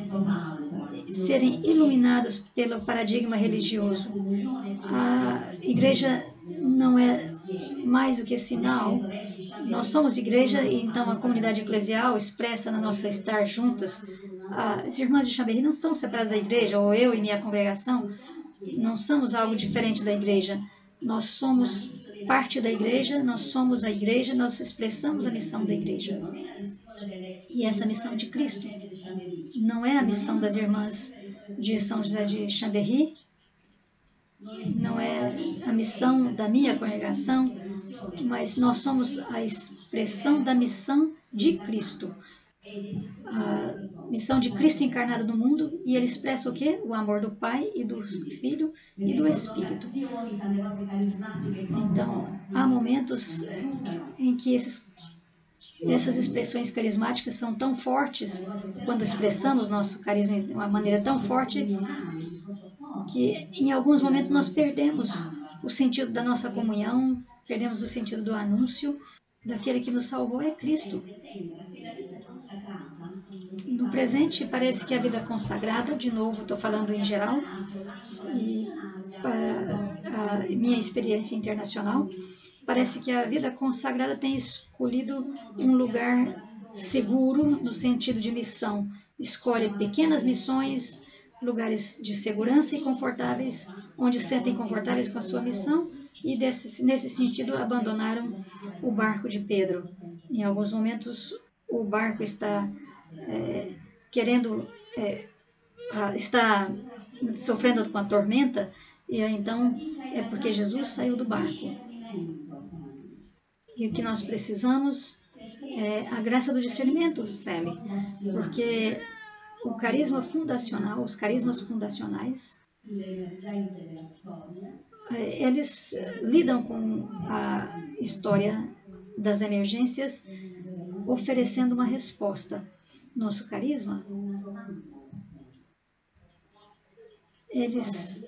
serem iluminados pelo paradigma religioso. A igreja não é mais do que sinal. Nós somos igreja e então a comunidade eclesial expressa na nossa estar juntas. As irmãs de Chambéry não são separadas da igreja, ou eu e minha congregação não somos algo diferente da igreja. Nós somos parte da igreja, nós somos a igreja, nós expressamos a missão da igreja. E essa missão de Cristo não é a missão das irmãs de São José de Chambéry, não é a missão da minha congregação, mas nós somos a expressão da missão de Cristo. A missão de Cristo encarnado no mundo, e ele expressa o quê? O amor do Pai e do Filho e do Espírito. Então, há momentos em que essas expressões carismáticas são tão fortes, quando expressamos nosso carisma de uma maneira tão forte, que em alguns momentos nós perdemos o sentido da nossa comunhão, perdemos o sentido do anúncio daquele que nos salvou é Cristo. No presente, parece que a vida consagrada, de novo, estou falando em geral, e para a minha experiência internacional, parece que a vida consagrada tem escolhido um lugar seguro no sentido de missão. Escolhe pequenas missões, lugares de segurança e confortáveis, onde se sentem confortáveis com a sua missão, e nesse sentido abandonaram o barco de Pedro. Em alguns momentos o barco está está sofrendo com a tormenta, e então é porque Jesus saiu do barco. E o que nós precisamos é a graça do discernimento, Célia, porque o carisma fundacional, os carismas fundacionais, eles lidam com a história das emergências, oferecendo uma resposta. Nosso carisma,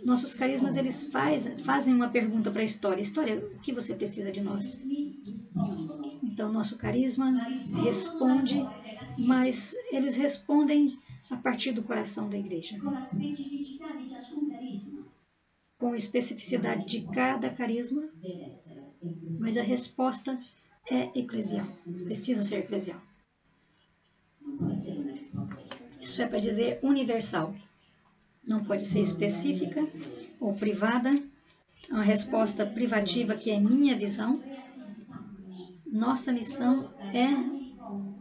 nossos carismas, eles fazem uma pergunta para a história. História, o que você precisa de nós? Então, nosso carisma responde, mas eles respondem a partir do coração da igreja, com a especificidade de cada carisma, mas a resposta é eclesial, precisa ser eclesial. Isso é para dizer universal. Não pode ser específica ou privada. Uma resposta privativa que é minha visão. Nossa missão é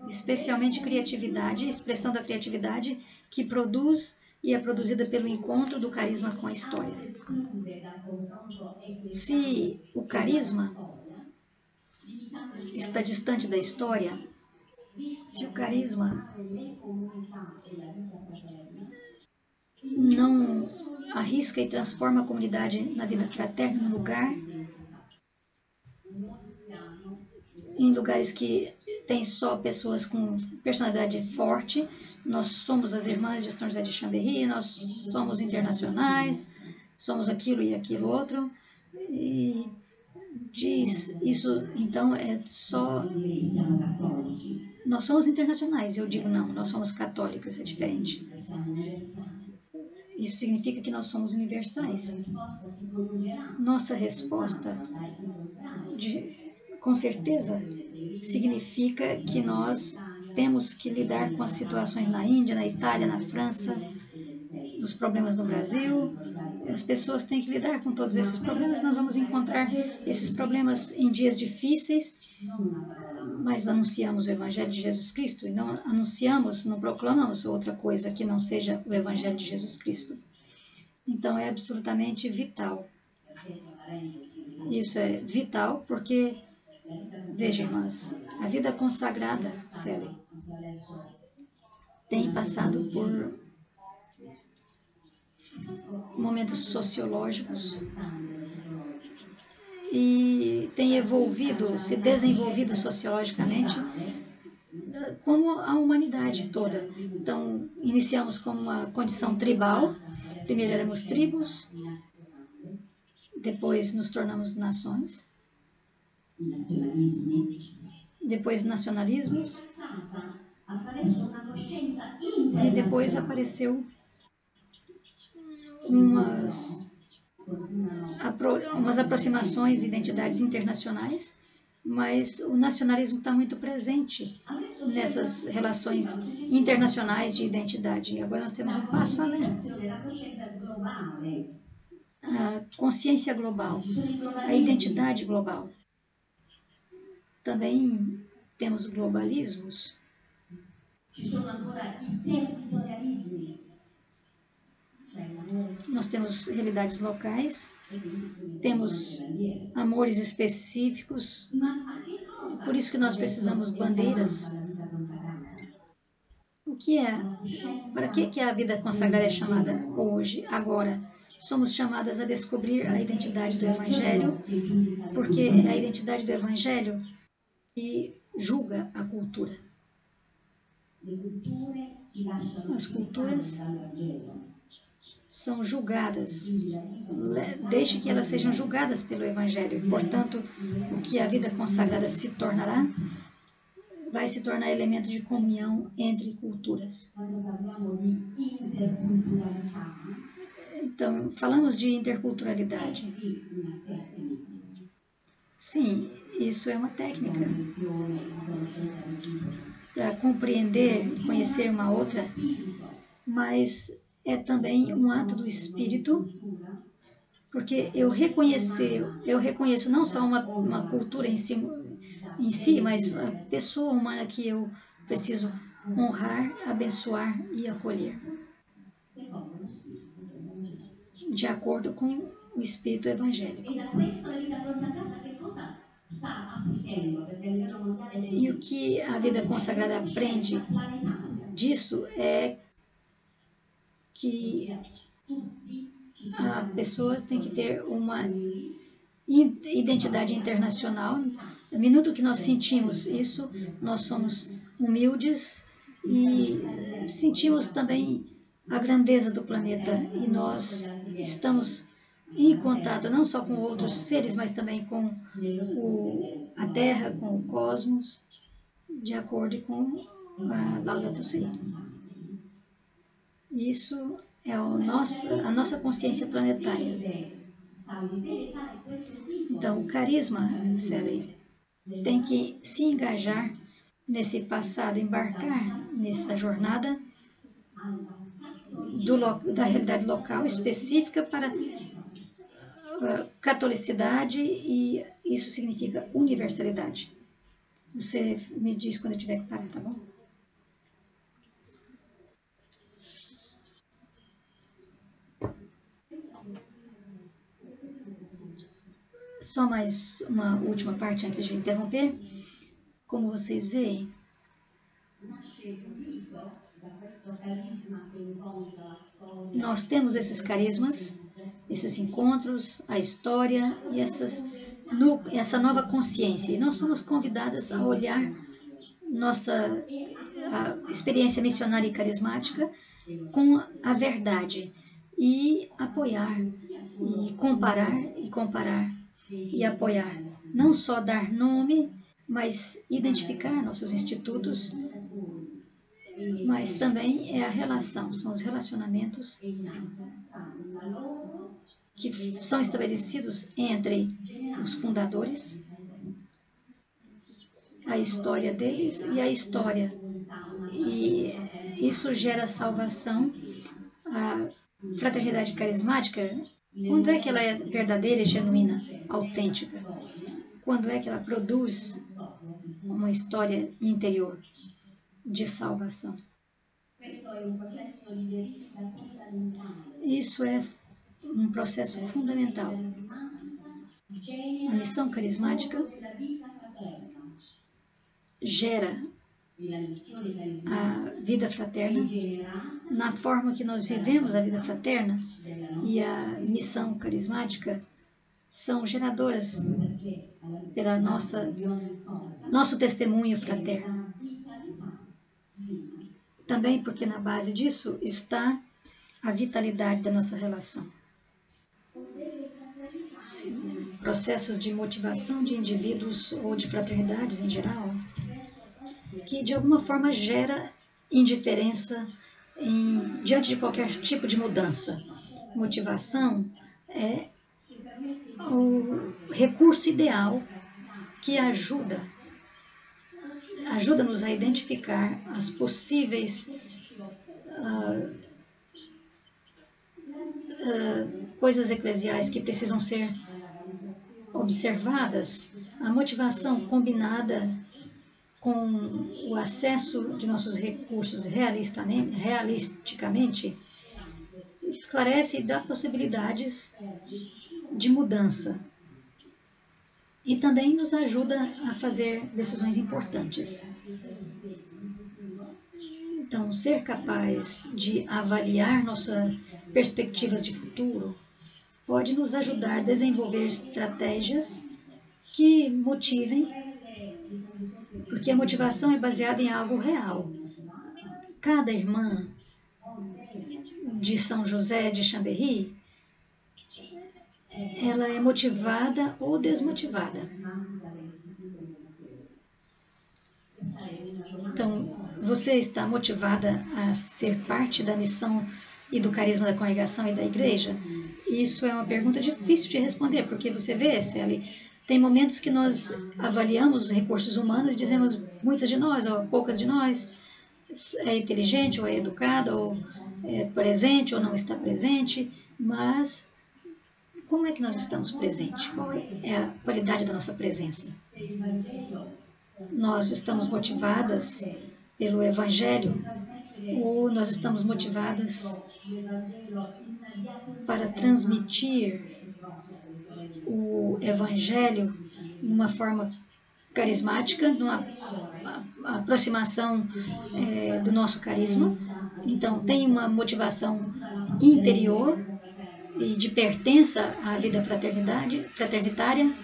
especialmente criatividade, expressão da criatividade que produz e é produzida pelo encontro do carisma com a história. Se o carisma está distante da história, Se o carisma não arrisca e transforma a comunidade na vida fraterna, no lugar, em lugares que tem só pessoas com personalidade forte. Nós somos as irmãs de São José de Chambéry, nós somos internacionais, somos aquilo e aquilo outro. E diz isso, então é só... Nós somos internacionais, eu digo não, nós somos católicos, é diferente. Isso significa que nós somos universais. Nossa resposta, com certeza, significa que nós temos que lidar com as situações na Índia, na Itália, na França, os problemas no Brasil. As pessoas têm que lidar com todos esses problemas. Nós vamos encontrar esses problemas em dias difíceis, mas anunciamos o Evangelho de Jesus Cristo e não anunciamos, não proclamamos outra coisa que não seja o Evangelho de Jesus Cristo. Então é absolutamente vital. Isso é vital porque, veja, irmãs, a vida consagrada, Sally, tem passado por momentos sociológicos e tem se desenvolvido sociologicamente como a humanidade toda. Então, iniciamos com uma condição tribal. Primeiro éramos tribos, depois nos tornamos nações, depois nacionalismos, e depois apareceu umas aproximações, identidades internacionais, mas o nacionalismo está muito presente nessas relações internacionais de identidade. E agora nós temos um passo além. A consciência global, a identidade global. Também temos globalismos. Nós temos realidades locais, temos amores específicos, por isso que nós precisamos bandeiras. O que é? Para que a vida consagrada é chamada hoje, agora? Somos chamadas a descobrir a identidade do Evangelho, porque é a identidade do Evangelho que julga a cultura. As culturas são julgadas, deixe que elas sejam julgadas pelo Evangelho. Portanto, o que a vida consagrada se tornará, vai se tornar elemento de comunhão entre culturas. Então, falamos de interculturalidade. Sim, isso é uma técnica para compreender e conhecer uma outra, mas é também um ato do Espírito, porque eu reconheço não só uma cultura em si, mas a pessoa humana que eu preciso honrar, abençoar e acolher, de acordo com o Espírito evangélico. E o que a vida consagrada aprende disso é que a pessoa tem que ter uma identidade internacional. No minuto que nós sentimos isso, nós somos humildes e sentimos também a grandeza do planeta. E nós estamos em contato não só com outros seres, mas também com a Terra, com o cosmos, de acordo com a Laudato Si. Isso é a nossa consciência planetária. Então, o carisma, Sally, tem que se engajar nesse passado, embarcar nessa jornada da realidade local específica para catolicidade, e isso significa universalidade. Você me diz quando eu tiver que parar, tá bom? Só mais uma última parte antes de eu interromper. Como vocês veem, Nós temos esses carismas, esses encontros, a história e essa nova consciência. E nós somos convidadas a olhar a experiência missionária e carismática com a verdade e apoiar, e comparar e apoiar. Não só dar nome, mas identificar nossos institutos, mas também é a relação, são os relacionamentos que são estabelecidos entre os fundadores, a história deles e a história. E isso gera salvação. A fraternidade carismática, quando é que ela é verdadeira, genuína, autêntica? Quando é que ela produz uma história interior de salvação? Isso é um processo fundamental. A missão carismática gera a vida fraterna na forma que nós vivemos a vida fraterna, e a missão carismática são geradoras pela nosso testemunho fraterno. Também porque na base disso está a vitalidade da nossa relação. Processos de motivação de indivíduos ou de fraternidades em geral, que de alguma forma gera indiferença diante de qualquer tipo de mudança. Motivação é o recurso ideal que ajuda-nos a identificar as possíveis coisas eclesiais que precisam ser observadas. A motivação combinada com o acesso de nossos recursos realisticamente esclarece e dá possibilidades de mudança. E também nos ajuda a fazer decisões importantes. Então, ser capaz de avaliar nossas perspectivas de futuro pode nos ajudar a desenvolver estratégias que motivem, porque a motivação é baseada em algo real. Cada irmã de São José de Chambéry, ela é motivada ou desmotivada. Então, você está motivada a ser parte da missão e do carisma da congregação e da igreja? Isso é uma pergunta difícil de responder, porque você vê, Sally, tem momentos que nós avaliamos os recursos humanos e dizemos, muitas de nós, ou poucas de nós, é inteligente ou é educada, ou é presente ou não está presente, mas como é que nós estamos presentes? Qual é a qualidade da nossa presença? Nós estamos motivadas pelo Evangelho ou nós estamos motivadas para transmitir o Evangelho de uma forma carismática, numa aproximação do nosso carisma? Então, tem uma motivação interior e de pertença à vida fraternitária.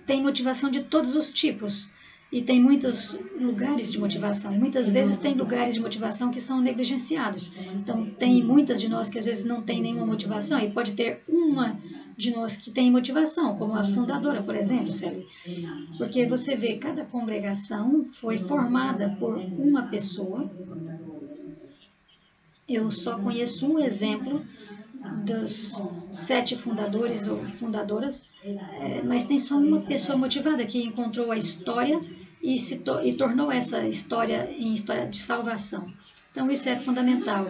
Tem motivação de todos os tipos e tem muitos lugares de motivação. E muitas vezes tem lugares de motivação que são negligenciados. Então, tem muitas de nós que às vezes não tem nenhuma motivação e pode ter uma de nós que tem motivação, como a fundadora, por exemplo, Célia. Porque você vê, cada congregação foi formada por uma pessoa. Eu só conheço um exemplo dos 7 fundadores ou fundadoras, mas tem só uma pessoa motivada que encontrou a história e tornou essa história em história de salvação. Então, isso é fundamental.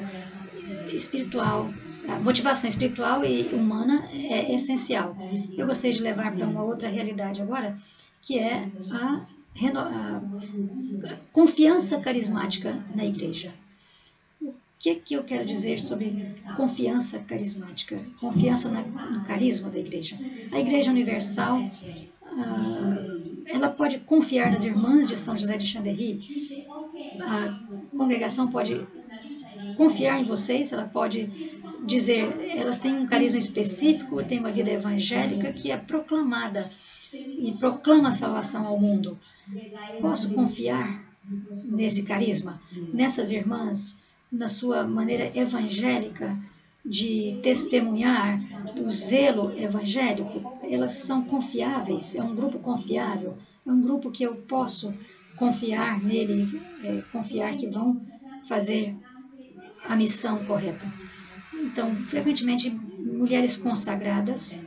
Espiritual, a motivação espiritual e humana é essencial. Eu gostaria de levar para uma outra realidade agora, que é a confiança carismática na igreja. O que eu quero dizer sobre confiança carismática? Confiança no carisma da igreja. A Igreja Universal ela pode confiar nas irmãs de São José de Chambéry. A congregação pode confiar em vocês, ela pode dizer, elas têm um carisma específico, têm uma vida evangélica que é proclamada e proclama a salvação ao mundo. Posso confiar nesse carisma, nessas irmãs, na sua maneira evangélica de testemunhar o zelo evangélico? Elas são confiáveis, é um grupo confiável, é um grupo que eu posso confiar nele, confiar que vão fazer a missão correta. Então, frequentemente, mulheres consagradas,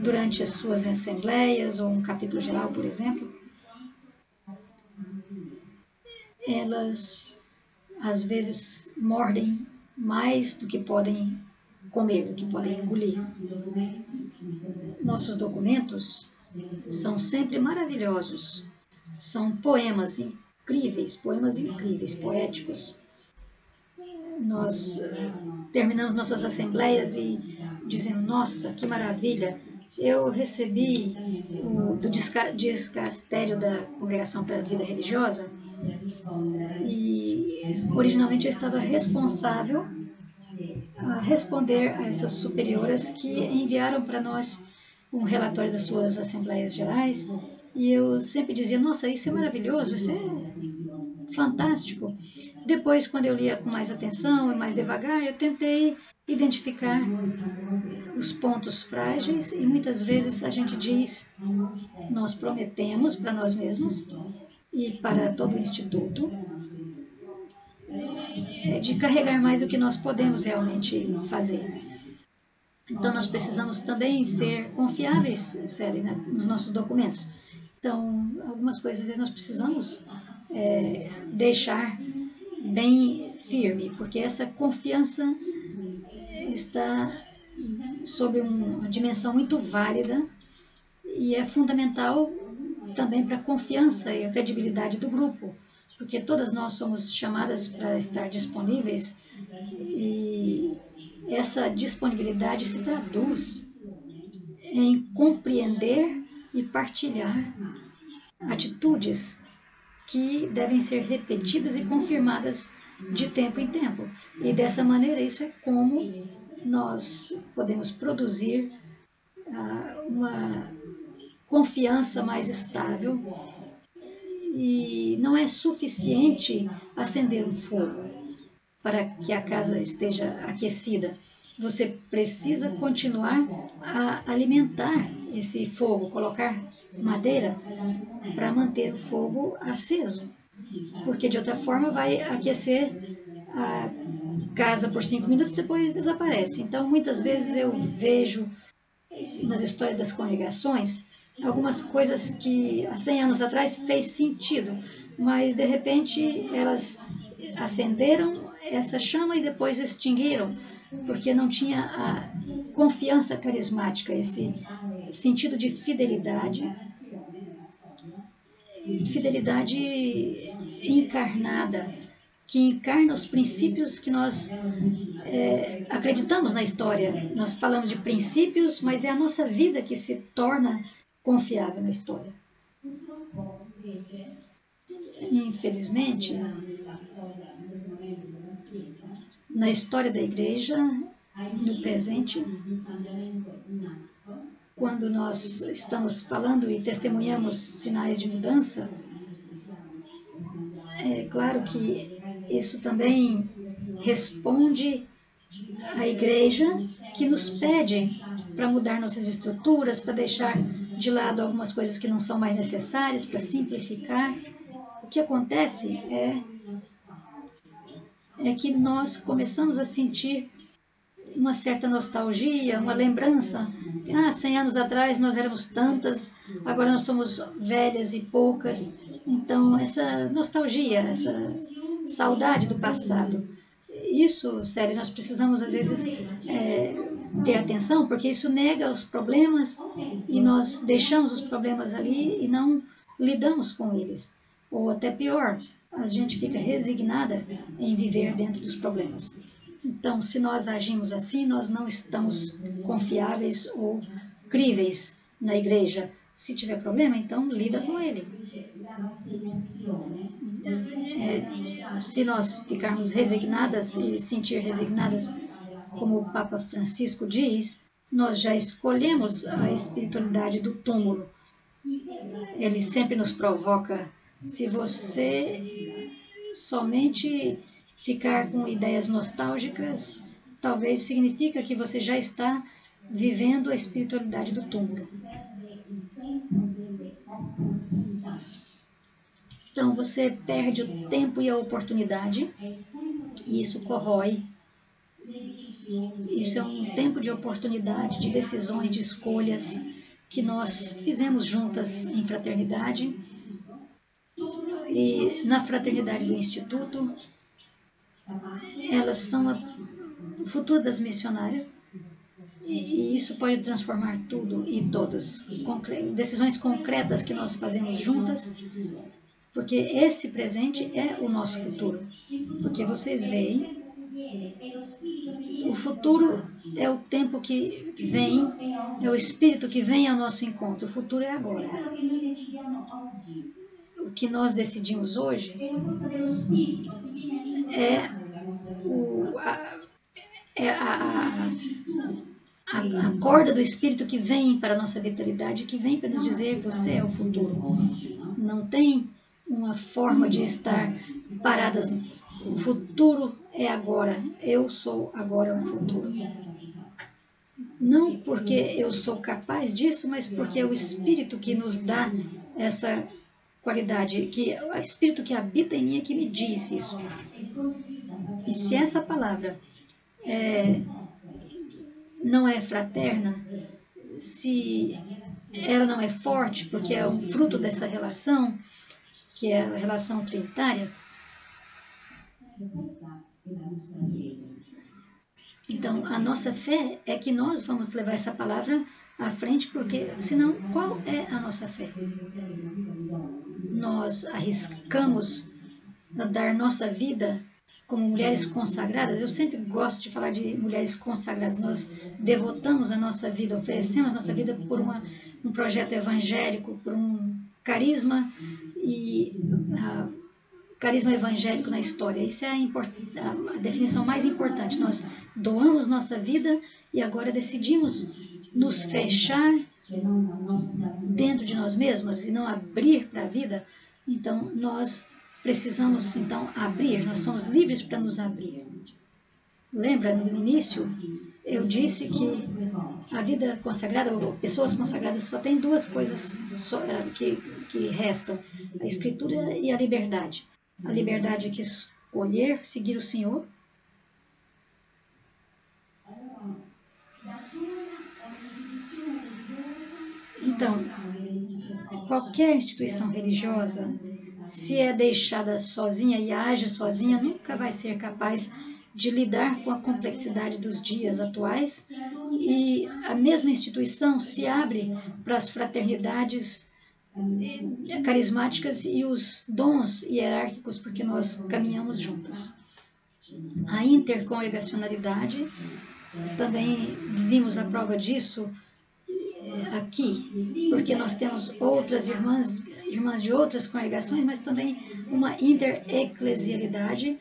durante as suas assembleias, ou um capítulo geral, por exemplo, elas, às vezes, mordem mais do que podem comer, do que podem engolir. Nossos documentos são sempre maravilhosos. São poemas incríveis, poéticos. Nós terminamos nossas assembleias e dizemos, nossa, que maravilha, eu recebi do Dicastério da Congregação para a Vida Religiosa e originalmente eu estava responsável a responder a essas superioras que enviaram para nós um relatório das suas assembleias gerais e eu sempre dizia, nossa, isso é maravilhoso, isso é fantástico. Depois, quando eu lia com mais atenção e mais devagar, eu tentei identificar os pontos frágeis e muitas vezes a gente diz, nós prometemos para nós mesmos e para todo o Instituto de carregar mais do que nós podemos realmente fazer. Então, nós precisamos também ser confiáveis, Célia, nos nossos documentos. Então, algumas coisas, às vezes, nós precisamos deixar bem firme, porque essa confiança está sob uma dimensão muito válida e é fundamental também para a confiança e a credibilidade do grupo, porque todas nós somos chamadas para estar disponíveis e essa disponibilidade se traduz em compreender e partilhar atitudes que devem ser repetidas e confirmadas de tempo em tempo. E dessa maneira, isso é como nós podemos produzir uma confiança mais estável e não é suficiente acender um fogo para que a casa esteja aquecida. Você precisa continuar a alimentar esse fogo, colocar madeira para manter o fogo aceso, porque de outra forma vai aquecer a casa por 5 minutos e depois desaparece. Então, muitas vezes eu vejo nas histórias das congregações algumas coisas que há 100 anos atrás fez sentido, mas de repente elas acenderam essa chama e depois extinguiram, porque não tinha a confiança carismática, esse sentido de fidelidade encarnada, que encarna os princípios que nós acreditamos na história. Nós falamos de princípios, mas é a nossa vida que se torna confiável na história. Infelizmente, na história da igreja, no presente, quando nós estamos falando e testemunhamos sinais de mudança, é claro que isso também responde à igreja que nos pede para mudar nossas estruturas, para deixar de lado algumas coisas que não são mais necessárias, para simplificar. O que acontece é que nós começamos a sentir uma certa nostalgia, uma lembrança. 100 anos atrás nós éramos tantas, agora nós somos velhas e poucas. Então, essa nostalgia, essa saudade do passado. Isso, sério, nós precisamos às vezes ter atenção, porque isso nega os problemas e nós deixamos os problemas ali e não lidamos com eles. Ou até pior, a gente fica resignada em viver dentro dos problemas. Então, se nós agimos assim, nós não estamos confiáveis ou críveis na igreja. Se tiver problema, então lida com ele. Se nós ficarmos resignadas e sentir resignadas, como o Papa Francisco diz, nós já escolhemos a espiritualidade do túmulo. Ele sempre nos provoca. Se você somente ficar com ideias nostálgicas, talvez significa que você já está vivendo a espiritualidade do túmulo. Então você perde o tempo e a oportunidade, e isso corrói. Isso é um tempo de oportunidade, de decisões, de escolhas que nós fizemos juntas em fraternidade. E na fraternidade do Instituto, elas são o futuro das missionárias. E isso pode transformar tudo e todas. Decisões concretas que nós fazemos juntas, porque esse presente é o nosso futuro. Porque vocês veem, o futuro é o tempo que vem, é o Espírito que vem ao nosso encontro. O futuro é agora. O que nós decidimos hoje é a corda do Espírito que vem para a nossa vitalidade, que vem para nos dizer: você é o futuro. Não tem uma forma de estar paradas. O futuro é agora. Eu sou agora o futuro. Não porque eu sou capaz disso, mas porque é o Espírito que nos dá essa qualidade, que o Espírito que habita em mim é que me diz isso. E se essa palavra não é fraterna, se ela não é forte, porque é um fruto dessa relação, que é a relação trinitária, então a nossa fé é que nós vamos levar essa palavra à frente, porque senão qual é a nossa fé? Nós arriscamos dar nossa vida como mulheres consagradas. Eu sempre gosto de falar de mulheres consagradas. Nós devotamos a nossa vida, oferecemos a nossa vida por um projeto evangélico, por um carisma carisma evangélico na história. Isso é a definição mais importante. Nós doamos nossa vida e agora decidimos nos fechar dentro de nós mesmas e não abrir para a vida. Então nós precisamos então abrir, nós somos livres para nos abrir. Lembra, no início, eu disse que a vida consagrada, ou pessoas consagradas, só tem duas coisas que restam: a Escritura e a liberdade. A liberdade de escolher seguir o Senhor. Então, qualquer instituição religiosa, se é deixada sozinha e age sozinha, nunca vai ser capaz de lidar com a complexidade dos dias atuais, e a mesma instituição se abre para as fraternidades carismáticas e os dons hierárquicos, porque nós caminhamos juntas. A intercongregacionalidade, também vimos a prova disso aqui, porque nós temos outras irmãs de outras congregações, mas também uma intereclesialidade,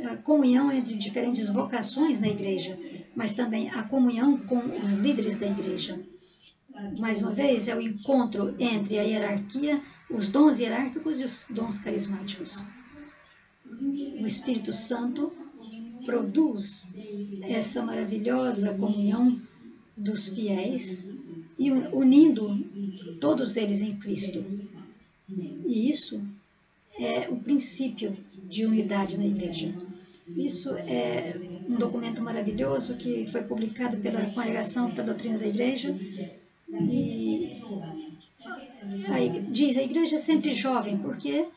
a comunhão entre diferentes vocações na igreja, mas também a comunhão com os líderes da igreja. Mais uma vez, é o encontro entre a hierarquia, os dons hierárquicos e os dons carismáticos. O Espírito Santo produz essa maravilhosa comunhão dos fiéis e unindo todos eles em Cristo. E isso é o princípio de unidade na igreja. Isso é um documento maravilhoso que foi publicado pela Congregação para a Doutrina da Igreja. E diz: a igreja é sempre jovem. Por quê?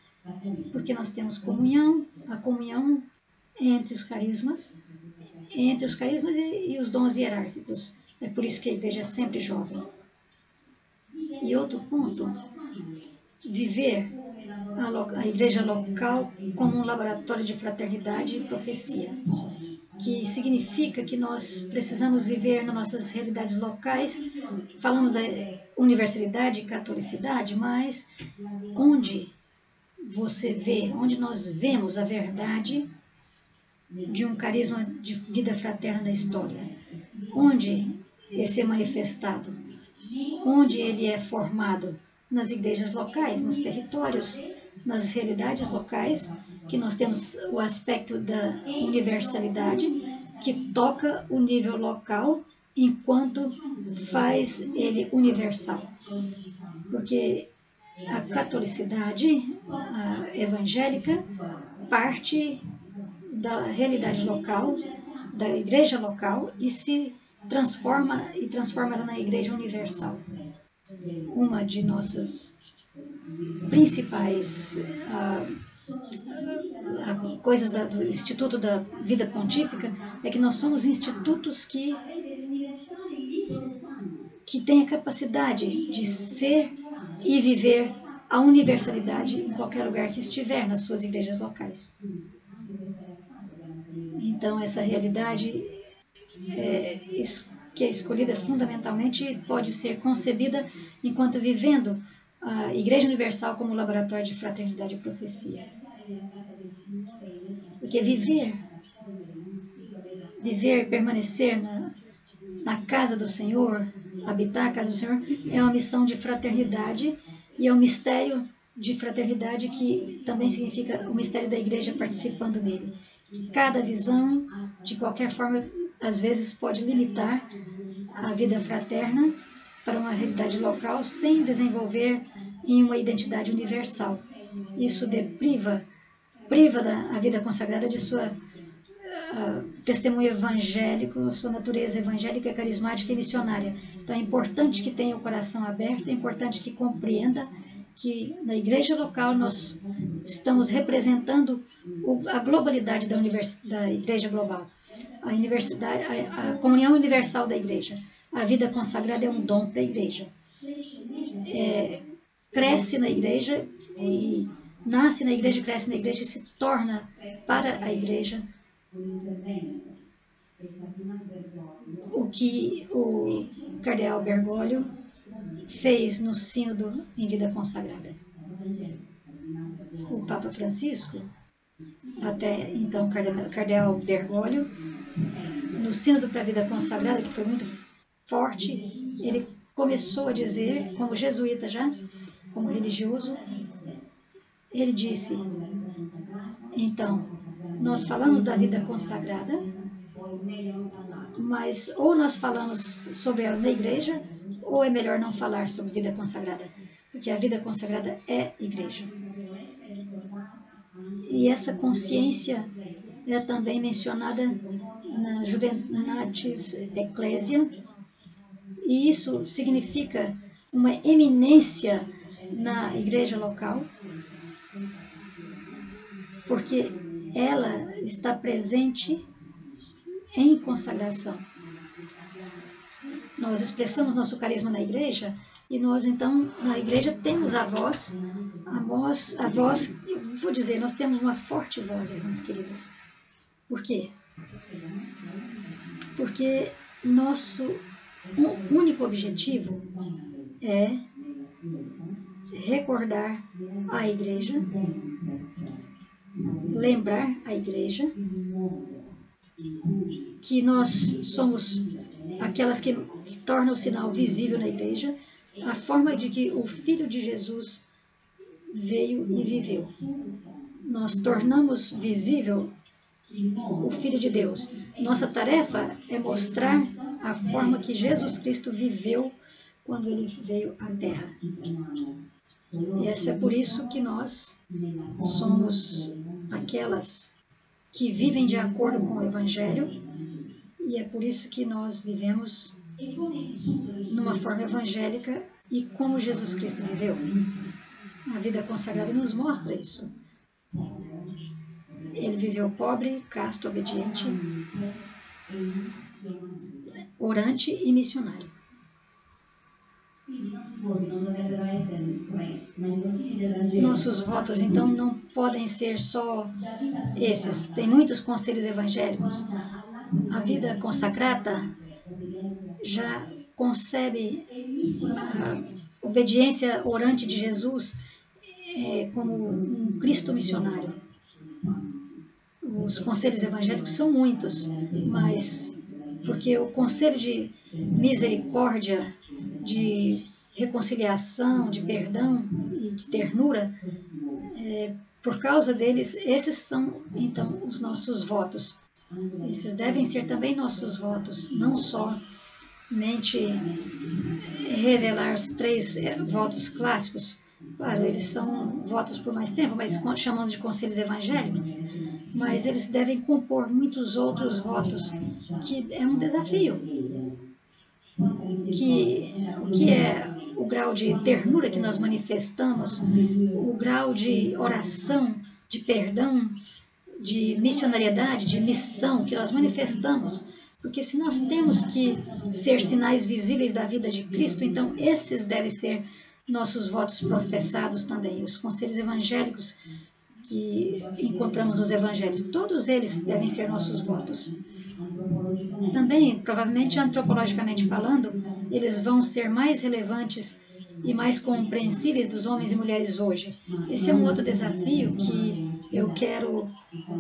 Porque nós temos comunhão, a comunhão entre os carismas e os dons hierárquicos. É por isso que a igreja é sempre jovem. E outro ponto: viver a igreja local como um laboratório de fraternidade e profecia, que significa que nós precisamos viver nas nossas realidades locais. Falamos da universalidade e catolicidade, mas onde você vê, onde nós vemos a verdade de um carisma de vida fraterna na história, onde esse é manifestado, onde ele é formado nas igrejas locais, nos territórios, nas realidades locais, que nós temos o aspecto da universalidade, que toca o nível local enquanto faz ele universal. Porque a catolicidade a evangélica parte da realidade local, da igreja local, e se transforma ela na igreja universal. Uma de nossas principais coisas do Instituto da Vida Pontífica é que nós somos institutos que têm a capacidade de ser e viver a universalidade em qualquer lugar que estiver, nas suas igrejas locais. Então, essa realidade que é escolhida fundamentalmente pode ser concebida enquanto vivendo a Igreja Universal como laboratório de fraternidade e profecia. Porque viver e permanecer na casa do Senhor, habitar a casa do Senhor, é uma missão de fraternidade e é um mistério de fraternidade que também significa o mistério da igreja participando nele. Cada visão, de qualquer forma, às vezes pode limitar a vida fraterna para uma realidade local sem desenvolver em uma identidade universal. Isso priva a vida consagrada de sua testemunho evangélico, sua natureza evangélica, carismática e missionária. Então é importante que tenha o coração aberto, é importante que compreenda que na igreja local nós estamos representando a globalidade da igreja global, a comunhão universal da igreja. A vida consagrada é um dom para a igreja. Cresce na igreja e nasce na igreja, cresce na igreja e se torna para a igreja o que o cardeal Bergoglio fez no sínodo em vida consagrada. O Papa Francisco, até então cardeal Bergoglio, no sínodo para a vida consagrada, que foi muito forte, ele começou a dizer, como jesuíta já, como religioso, ele disse, então, nós falamos da vida consagrada, mas ou nós falamos sobre ela na igreja, ou é melhor não falar sobre vida consagrada, porque a vida consagrada é igreja. E essa consciência é também mencionada na Juvenatis Ecclesia, e isso significa uma eminência na igreja local, porque ela está presente em consagração. Nós expressamos nosso carisma na igreja e nós, então, na igreja temos a voz, eu vou dizer, nós temos uma forte voz, irmãs queridas. Por quê? Porque nosso único objetivo é recordar a igreja, lembrar a igreja que nós somos aquelas que tornam o sinal visível na igreja, a forma de que o Filho de Jesus veio e viveu. Nós tornamos visível o Filho de Deus. Nossa tarefa é mostrar a forma que Jesus Cristo viveu quando ele veio à Terra. E é por isso que nós somos aquelas que vivem de acordo com o Evangelho, e é por isso que nós vivemos numa forma evangélica e como Jesus Cristo viveu. A vida consagrada nos mostra isso. Ele viveu pobre, casto, obediente, orante e missionário. Nossos votos, então, não podem ser só esses. Tem muitos conselhos evangélicos. A vida consagrada já concebe a obediência orante de Jesus como um Cristo missionário. Os conselhos evangélicos são muitos, mas porque o conselho de misericórdia, de reconciliação, de perdão e de ternura, por causa deles, esses são então os nossos votos. Esses devem ser também nossos votos, não somente revelar os 3 votos clássicos. Claro, eles são votos por mais tempo, mas chamamos de conselhos evangélicos. Mas eles devem compor muitos outros votos, que é um desafio. O que é o grau de ternura que nós manifestamos, o grau de oração, de perdão, de missionariedade, de missão que nós manifestamos. Porque se nós temos que ser sinais visíveis da vida de Cristo, então esses devem ser nossos votos professados também. Os conselhos evangélicos que encontramos nos evangelhos, todos eles devem ser nossos votos. Também, provavelmente, antropologicamente falando, eles vão ser mais relevantes e mais compreensíveis dos homens e mulheres hoje. Esse é um outro desafio que eu quero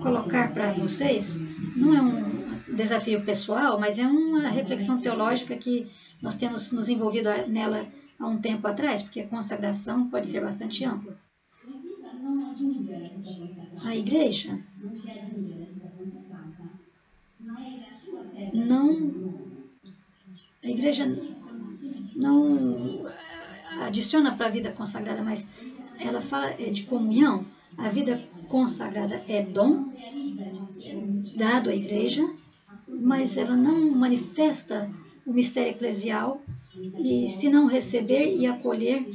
colocar para vocês. Não é um desafio pessoal, mas é uma reflexão teológica que nós temos nos envolvido nela há um tempo atrás, porque a consagração pode ser bastante ampla. A igreja não adiciona para a vida consagrada, mas ela fala de comunhão. A vida consagrada é dom dado à igreja, mas ela não manifesta o mistério eclesial e se não receber e acolher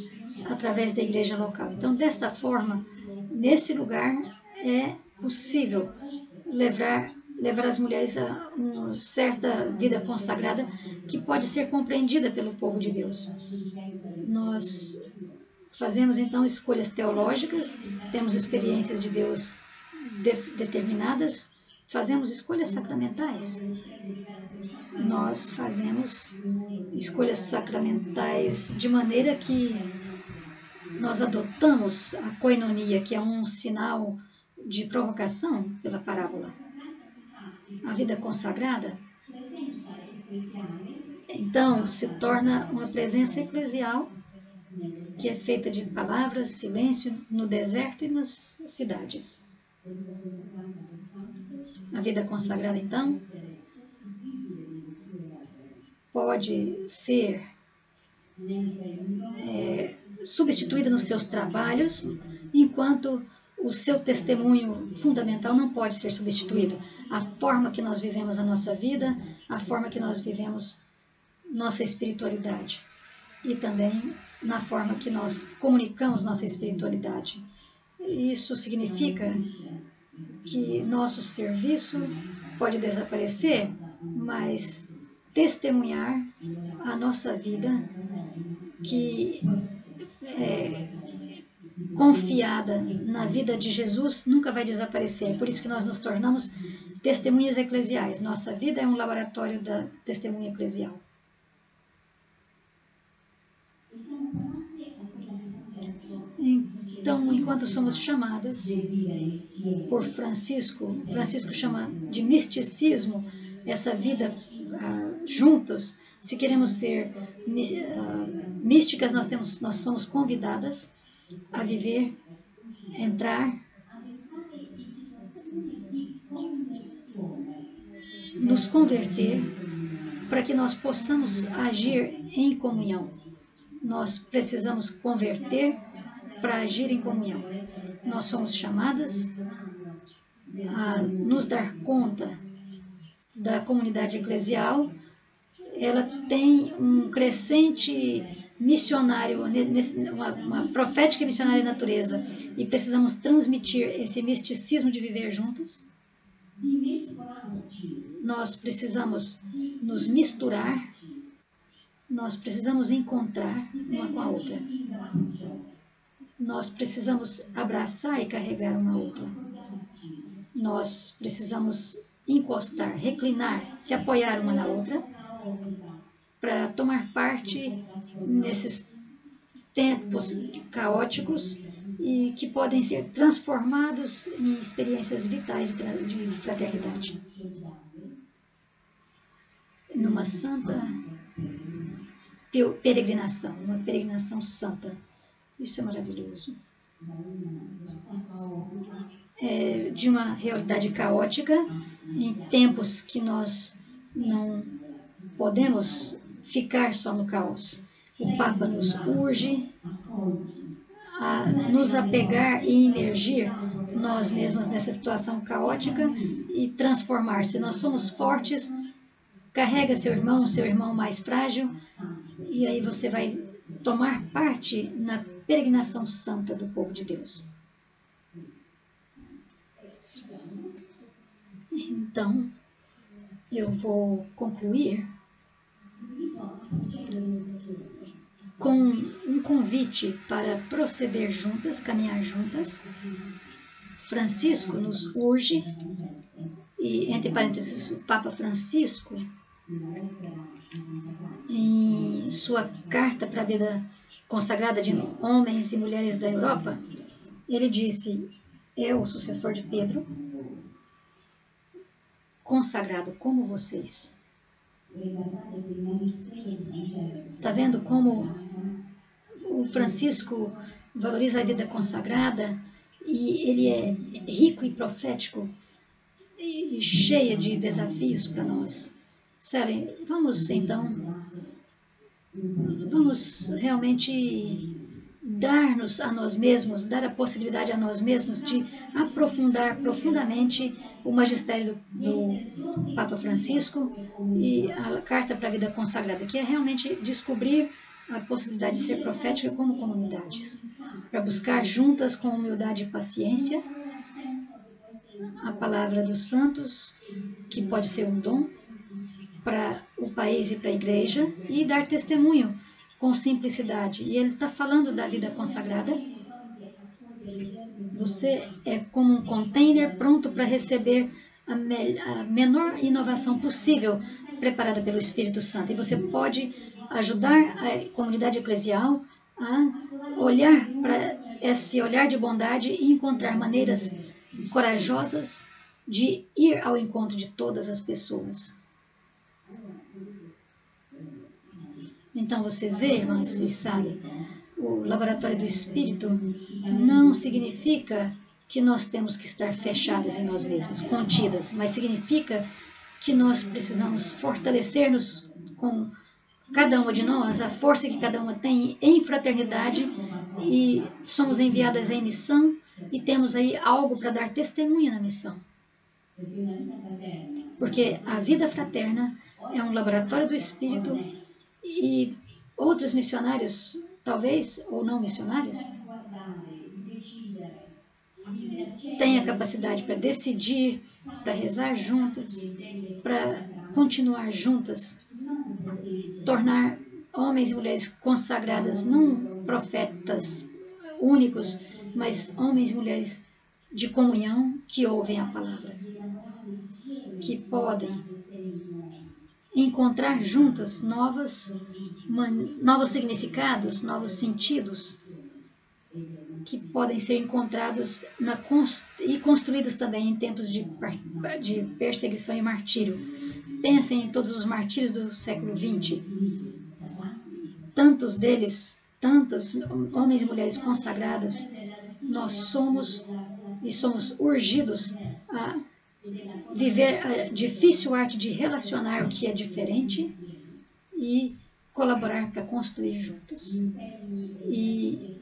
através da igreja local. Então, desta forma, nesse lugar é possível levar as mulheres a uma certa vida consagrada que pode ser compreendida pelo povo de Deus. Nós fazemos então escolhas teológicas, temos experiências de Deus determinadas, fazemos escolhas sacramentais. Nós fazemos escolhas sacramentais de maneira que nós adotamos a koinonia, que é um sinal de provocação pela parábola. A vida consagrada, então, se torna uma presença eclesial que é feita de palavras, silêncio no deserto e nas cidades. A vida consagrada, então, pode ser substituída nos seus trabalhos, enquanto o seu testemunho fundamental não pode ser substituído. A forma que nós vivemos a nossa vida, a forma que nós vivemos nossa espiritualidade e também na forma que nós comunicamos nossa espiritualidade. Isso significa que nosso serviço pode desaparecer, mas testemunhar a nossa vida que é confiada na vida de Jesus nunca vai desaparecer. Por isso que nós nos tornamos testemunhas eclesiais. Nossa vida é um laboratório da testemunha eclesial. Então, enquanto somos chamadas por Francisco chama de misticismo essa vida juntos. Se queremos ser místicas, nós somos convidadas a viver, entrar, nos converter, para que nós possamos agir em comunhão. Nós precisamos converter para agir em comunhão. Nós somos chamadas a nos dar conta da comunidade eclesial. Ela tem um crescente missionário, uma profética missionária natureza, e precisamos transmitir esse misticismo de viver juntas. Nós precisamos nos misturar, nós precisamos encontrar uma com a outra. Nós precisamos abraçar e carregar uma outra. Nós precisamos encostar, reclinar, se apoiar uma na outra. para tomar parte nesses tempos caóticos e que podem ser transformados em experiências vitais de fraternidade. Numa santa peregrinação, uma peregrinação santa. Isso é maravilhoso. De uma realidade caótica, em tempos que nós não podemos ficar só no caos. O Papa nos urge a nos apegar e imergir nós mesmos nessa situação caótica e transformar. Se nós somos fortes, carrega seu irmão mais frágil, e aí você vai tomar parte na peregrinação santa do povo de Deus. Então, eu vou concluir com um convite para proceder juntas, caminhar juntas. Francisco nos urge, e entre parênteses, o Papa Francisco, em sua carta para a vida consagrada de homens e mulheres da Europa, ele disse: eu, sucessor de Pedro, consagrado como vocês. Está vendo como o Francisco valoriza a vida consagrada, e ele é rico e profético e cheia de desafios para nós. Sally, vamos então, vamos realmente dar-nos a nós mesmos, dar a possibilidade a nós mesmos de aprofundar profundamente o magistério do Papa Francisco e a Carta para a Vida Consagrada, que é realmente descobrir a possibilidade de ser profética como comunidades, para buscar juntas com humildade e paciência a palavra dos santos, que pode ser um dom para o país e para a igreja, e dar testemunho com simplicidade. E ele está falando da vida consagrada. Você é como um container pronto para receber a menor inovação possível, preparada pelo Espírito Santo. E você pode ajudar a comunidade eclesial a olhar para esse olhar de bondade e encontrar maneiras corajosas de ir ao encontro de todas as pessoas. Então, vocês veem, irmãs e Sally, o laboratório do Espírito não significa que nós temos que estar fechadas em nós mesmas, contidas, mas significa que nós precisamos fortalecer-nos com cada uma de nós, a força que cada uma tem em fraternidade, e somos enviadas em missão e temos aí algo para dar testemunha na missão. Porque a vida fraterna é um laboratório do Espírito, e outros missionários, talvez, ou não missionários, têm a capacidade para decidir, para rezar juntas, para continuar juntas, tornar homens e mulheres consagradas, não profetas únicos, mas homens e mulheres de comunhão que ouvem a palavra, que podem encontrar juntas novos significados, novos sentidos, que podem ser encontrados e construídos também em tempos de perseguição e martírio. Pensem em todos os martírios do século XX. Tantos deles, tantos homens e mulheres consagradas, nós somos urgidos a viver a difícil arte de relacionar o que é diferente e colaborar para construir juntos. E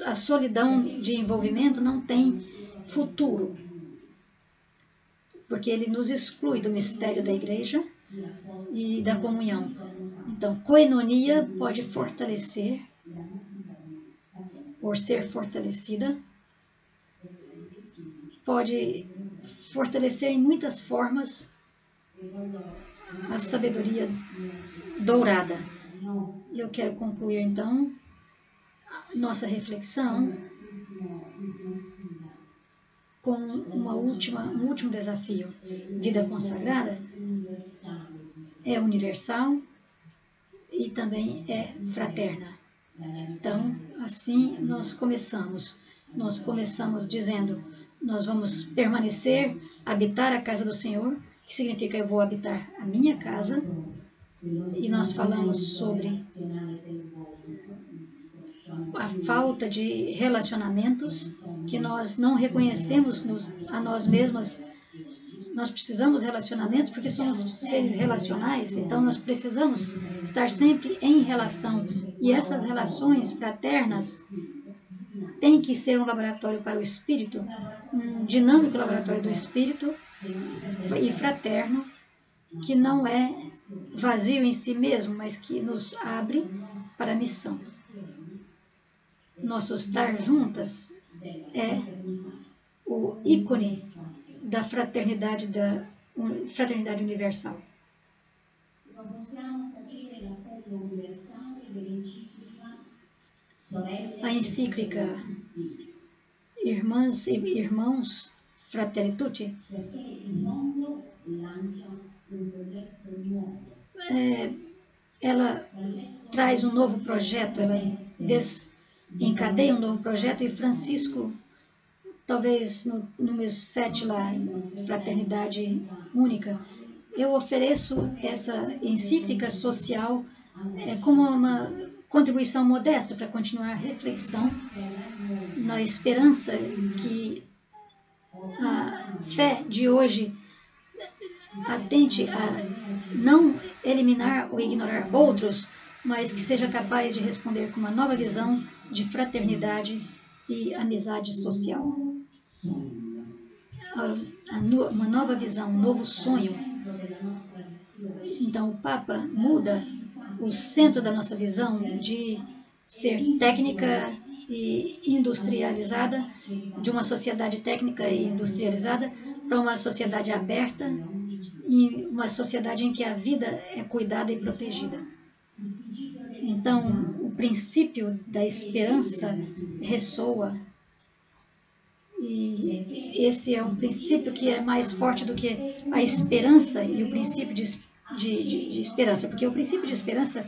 a solidão de envolvimento não tem futuro, porque ele nos exclui do mistério da igreja e da comunhão. Então, koinonia pode fortalecer, por ser fortalecida, pode fortalecer em muitas formas a sabedoria dourada. Eu quero concluir, então, nossa reflexão com uma um último desafio. Vida consagrada é universal e também é fraterna. Então, assim nós começamos. Nós começamos dizendo, nós vamos permanecer, habitar a casa do Senhor, que significa eu vou habitar a minha casa. E nós falamos sobre a falta de relacionamentos, que nós não reconhecemos a nós mesmas. Nós precisamos de relacionamentos porque somos seres relacionais, então nós precisamos estar sempre em relação. E essas relações fraternas têm que ser um laboratório para o espírito, um dinâmico laboratório do espírito e fraterno, que não é vazio em si mesmo, mas que nos abre para a missão. Nosso estar juntas é o ícone da fraternidade universal. A encíclica Irmãs e Irmãos Fratelli Tutti ela traz um novo projeto, ela encadeia um novo projeto, e Francisco, talvez no número 7 lá, Fraternidade Única, eu ofereço essa encíclica social como uma contribuição modesta para continuar a reflexão na esperança que a fé de hoje atente a não eliminar ou ignorar outros, mas que seja capaz de responder com uma nova visão de fraternidade e amizade social. Uma nova visão, um novo sonho. Então, o Papa muda o centro da nossa visão de ser técnica e industrializada, de uma sociedade técnica e industrializada, para uma sociedade aberta e uma sociedade em que a vida é cuidada e protegida. Então, o princípio da esperança ressoa, e esse é um princípio que é mais forte do que a esperança e o princípio de esperança, porque o princípio de esperança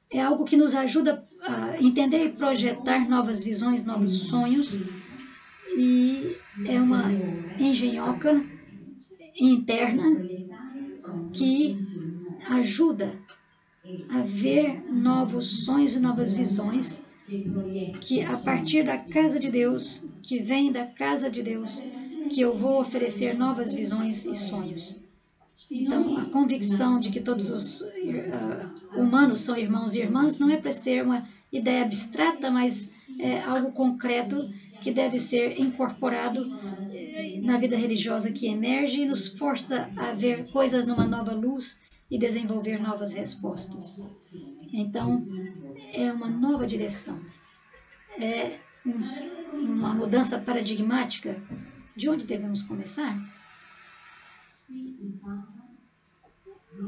é algo que nos ajuda a entender e projetar novas visões, novos sonhos, e é uma engenhoca interna que ajuda a ver novos sonhos e novas visões, que a partir da casa de Deus, que vem da casa de Deus, que eu vou oferecer novas visões e sonhos. Então, a convicção de que todos os humanos são irmãos e irmãs não é para ter uma ideia abstrata, mas é algo concreto que deve ser incorporado na vida religiosa que emerge e nos força a ver coisas numa nova luz e desenvolver novas respostas. Então, é uma nova direção. É uma mudança paradigmática. De onde devemos começar?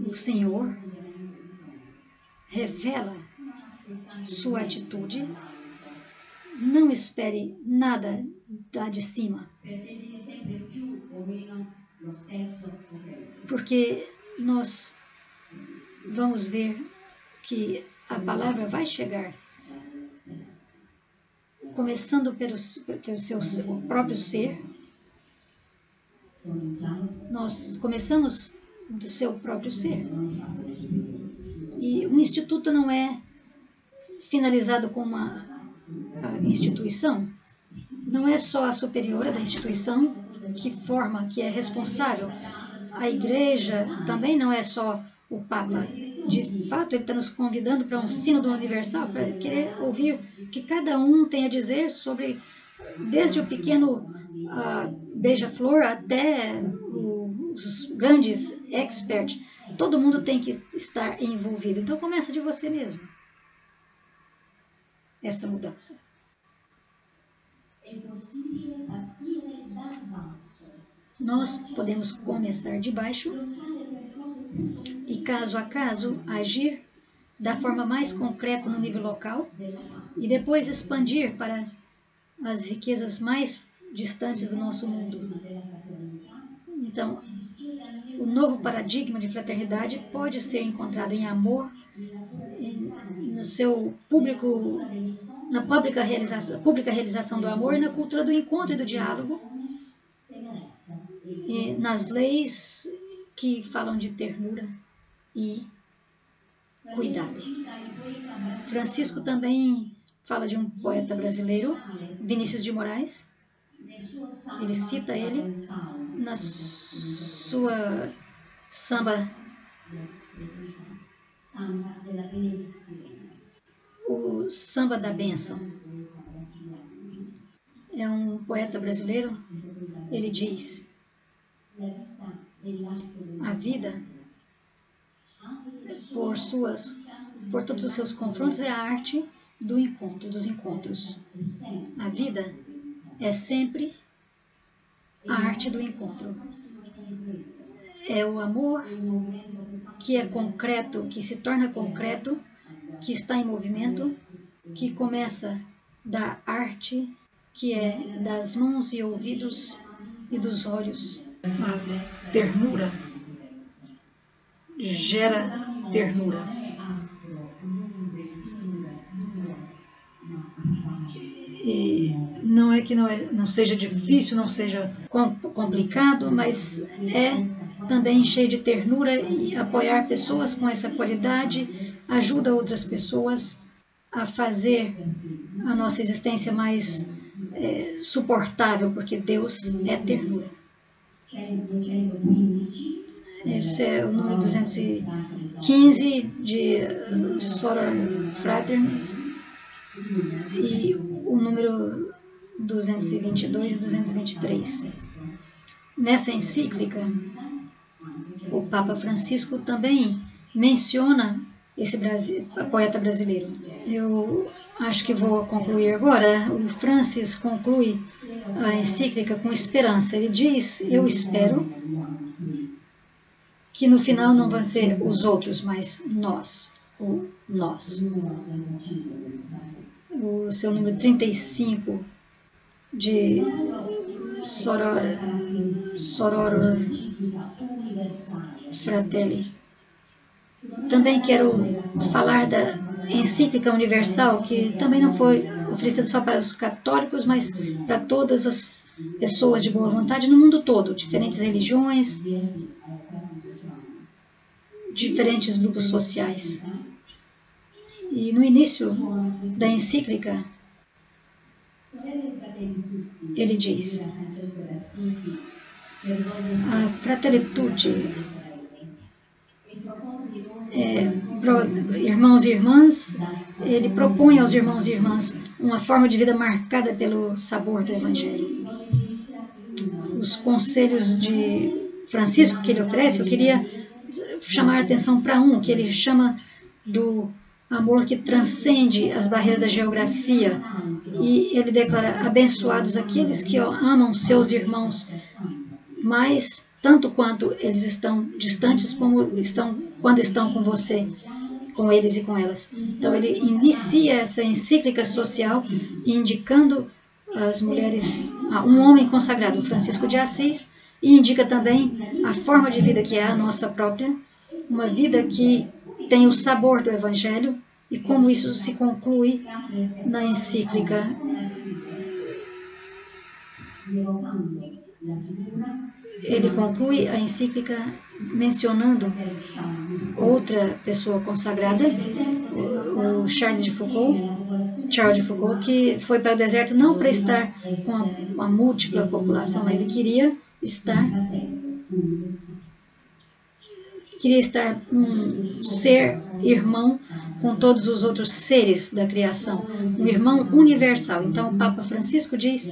O Senhor revela sua atitude. Não espere nada lá de cima, porque nós vamos ver que a palavra vai chegar, começando pelo seu próprio ser. Nós começamos do seu próprio ser. E um instituto não é finalizado com uma instituição. Não é só a superiora da instituição que forma, que é responsável. A igreja também não é só o Papa. De fato, ele está nos convidando para um sínodo universal, para querer ouvir o que cada um tem a dizer sobre, desde o pequeno beija-flor até os grandes experts. Todo mundo tem que estar envolvido. Então, começa de você mesmo. Essa mudança. Nós podemos começar de baixo e, caso a caso, agir da forma mais concreta no nível local e depois expandir para as riquezas mais distantes do nosso mundo. Então, o novo paradigma de fraternidade pode ser encontrado em amor, no seu público, na pública realização do amor, na cultura do encontro e do diálogo, e nas leis que falam de ternura e cuidado. Francisco também fala de um poeta brasileiro, Vinícius de Moraes. Ele cita ele na sua samba, o Samba da Bênção. É um poeta brasileiro. Ele diz: a vida, por todos os seus confrontos, é a arte do encontro, dos encontros. A vida é sempre a arte do encontro. É o amor que é concreto, que se torna concreto, que está em movimento, que começa da arte, que é das mãos e ouvidos e dos olhos. A ternura gera ternura. E não é que não seja difícil, não seja complicado, mas é também cheio de ternura, e apoiar pessoas com essa qualidade ajuda outras pessoas a fazer a nossa existência mais suportável, porque Deus é ternura. Esse é o número 215 de Soror Fraternis e o número 222 e 223. Nessa encíclica, o Papa Francisco também menciona esse poeta brasileiro. Eu acho que vou concluir agora. O Francis conclui a encíclica com esperança. Ele diz: eu espero que no final não vão ser os outros, mas nós, o nós. O seu número 35 de Soror Fratelli. Também quero falar da encíclica universal, que também não foi oferecida só para os católicos, mas para todas as pessoas de boa vontade no mundo todo, diferentes religiões, diferentes grupos sociais. E no início da encíclica, ele diz: a Fratelitude, irmãos e irmãs, ele propõe aos irmãos e irmãs uma forma de vida marcada pelo sabor do Evangelho. Os conselhos de Francisco que ele oferece, eu queria chamar a atenção para um, que ele chama do amor que transcende as barreiras da geografia. E ele declara: abençoados aqueles que amam seus irmãos, mais tanto quanto eles estão distantes, como quando estão com você, com eles e com elas. Então ele inicia essa encíclica social indicando às mulheres um homem consagrado, Francisco de Assis, e indica também a forma de vida que é a nossa própria, uma vida que tem o sabor do Evangelho, e como isso se conclui na encíclica. Ele conclui a encíclica mencionando outra pessoa consagrada, o Charles de Foucault, que foi para o deserto não para estar com a múltipla população, ele queria estar um ser irmão com todos os outros seres da criação, um irmão universal. Então o Papa Francisco diz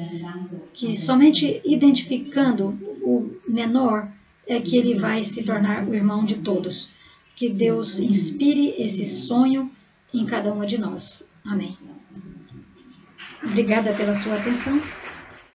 que somente identificando o menor é que ele vai se tornar o irmão de todos. Que Deus inspire esse sonho em cada uma de nós. Amém. Obrigada pela sua atenção.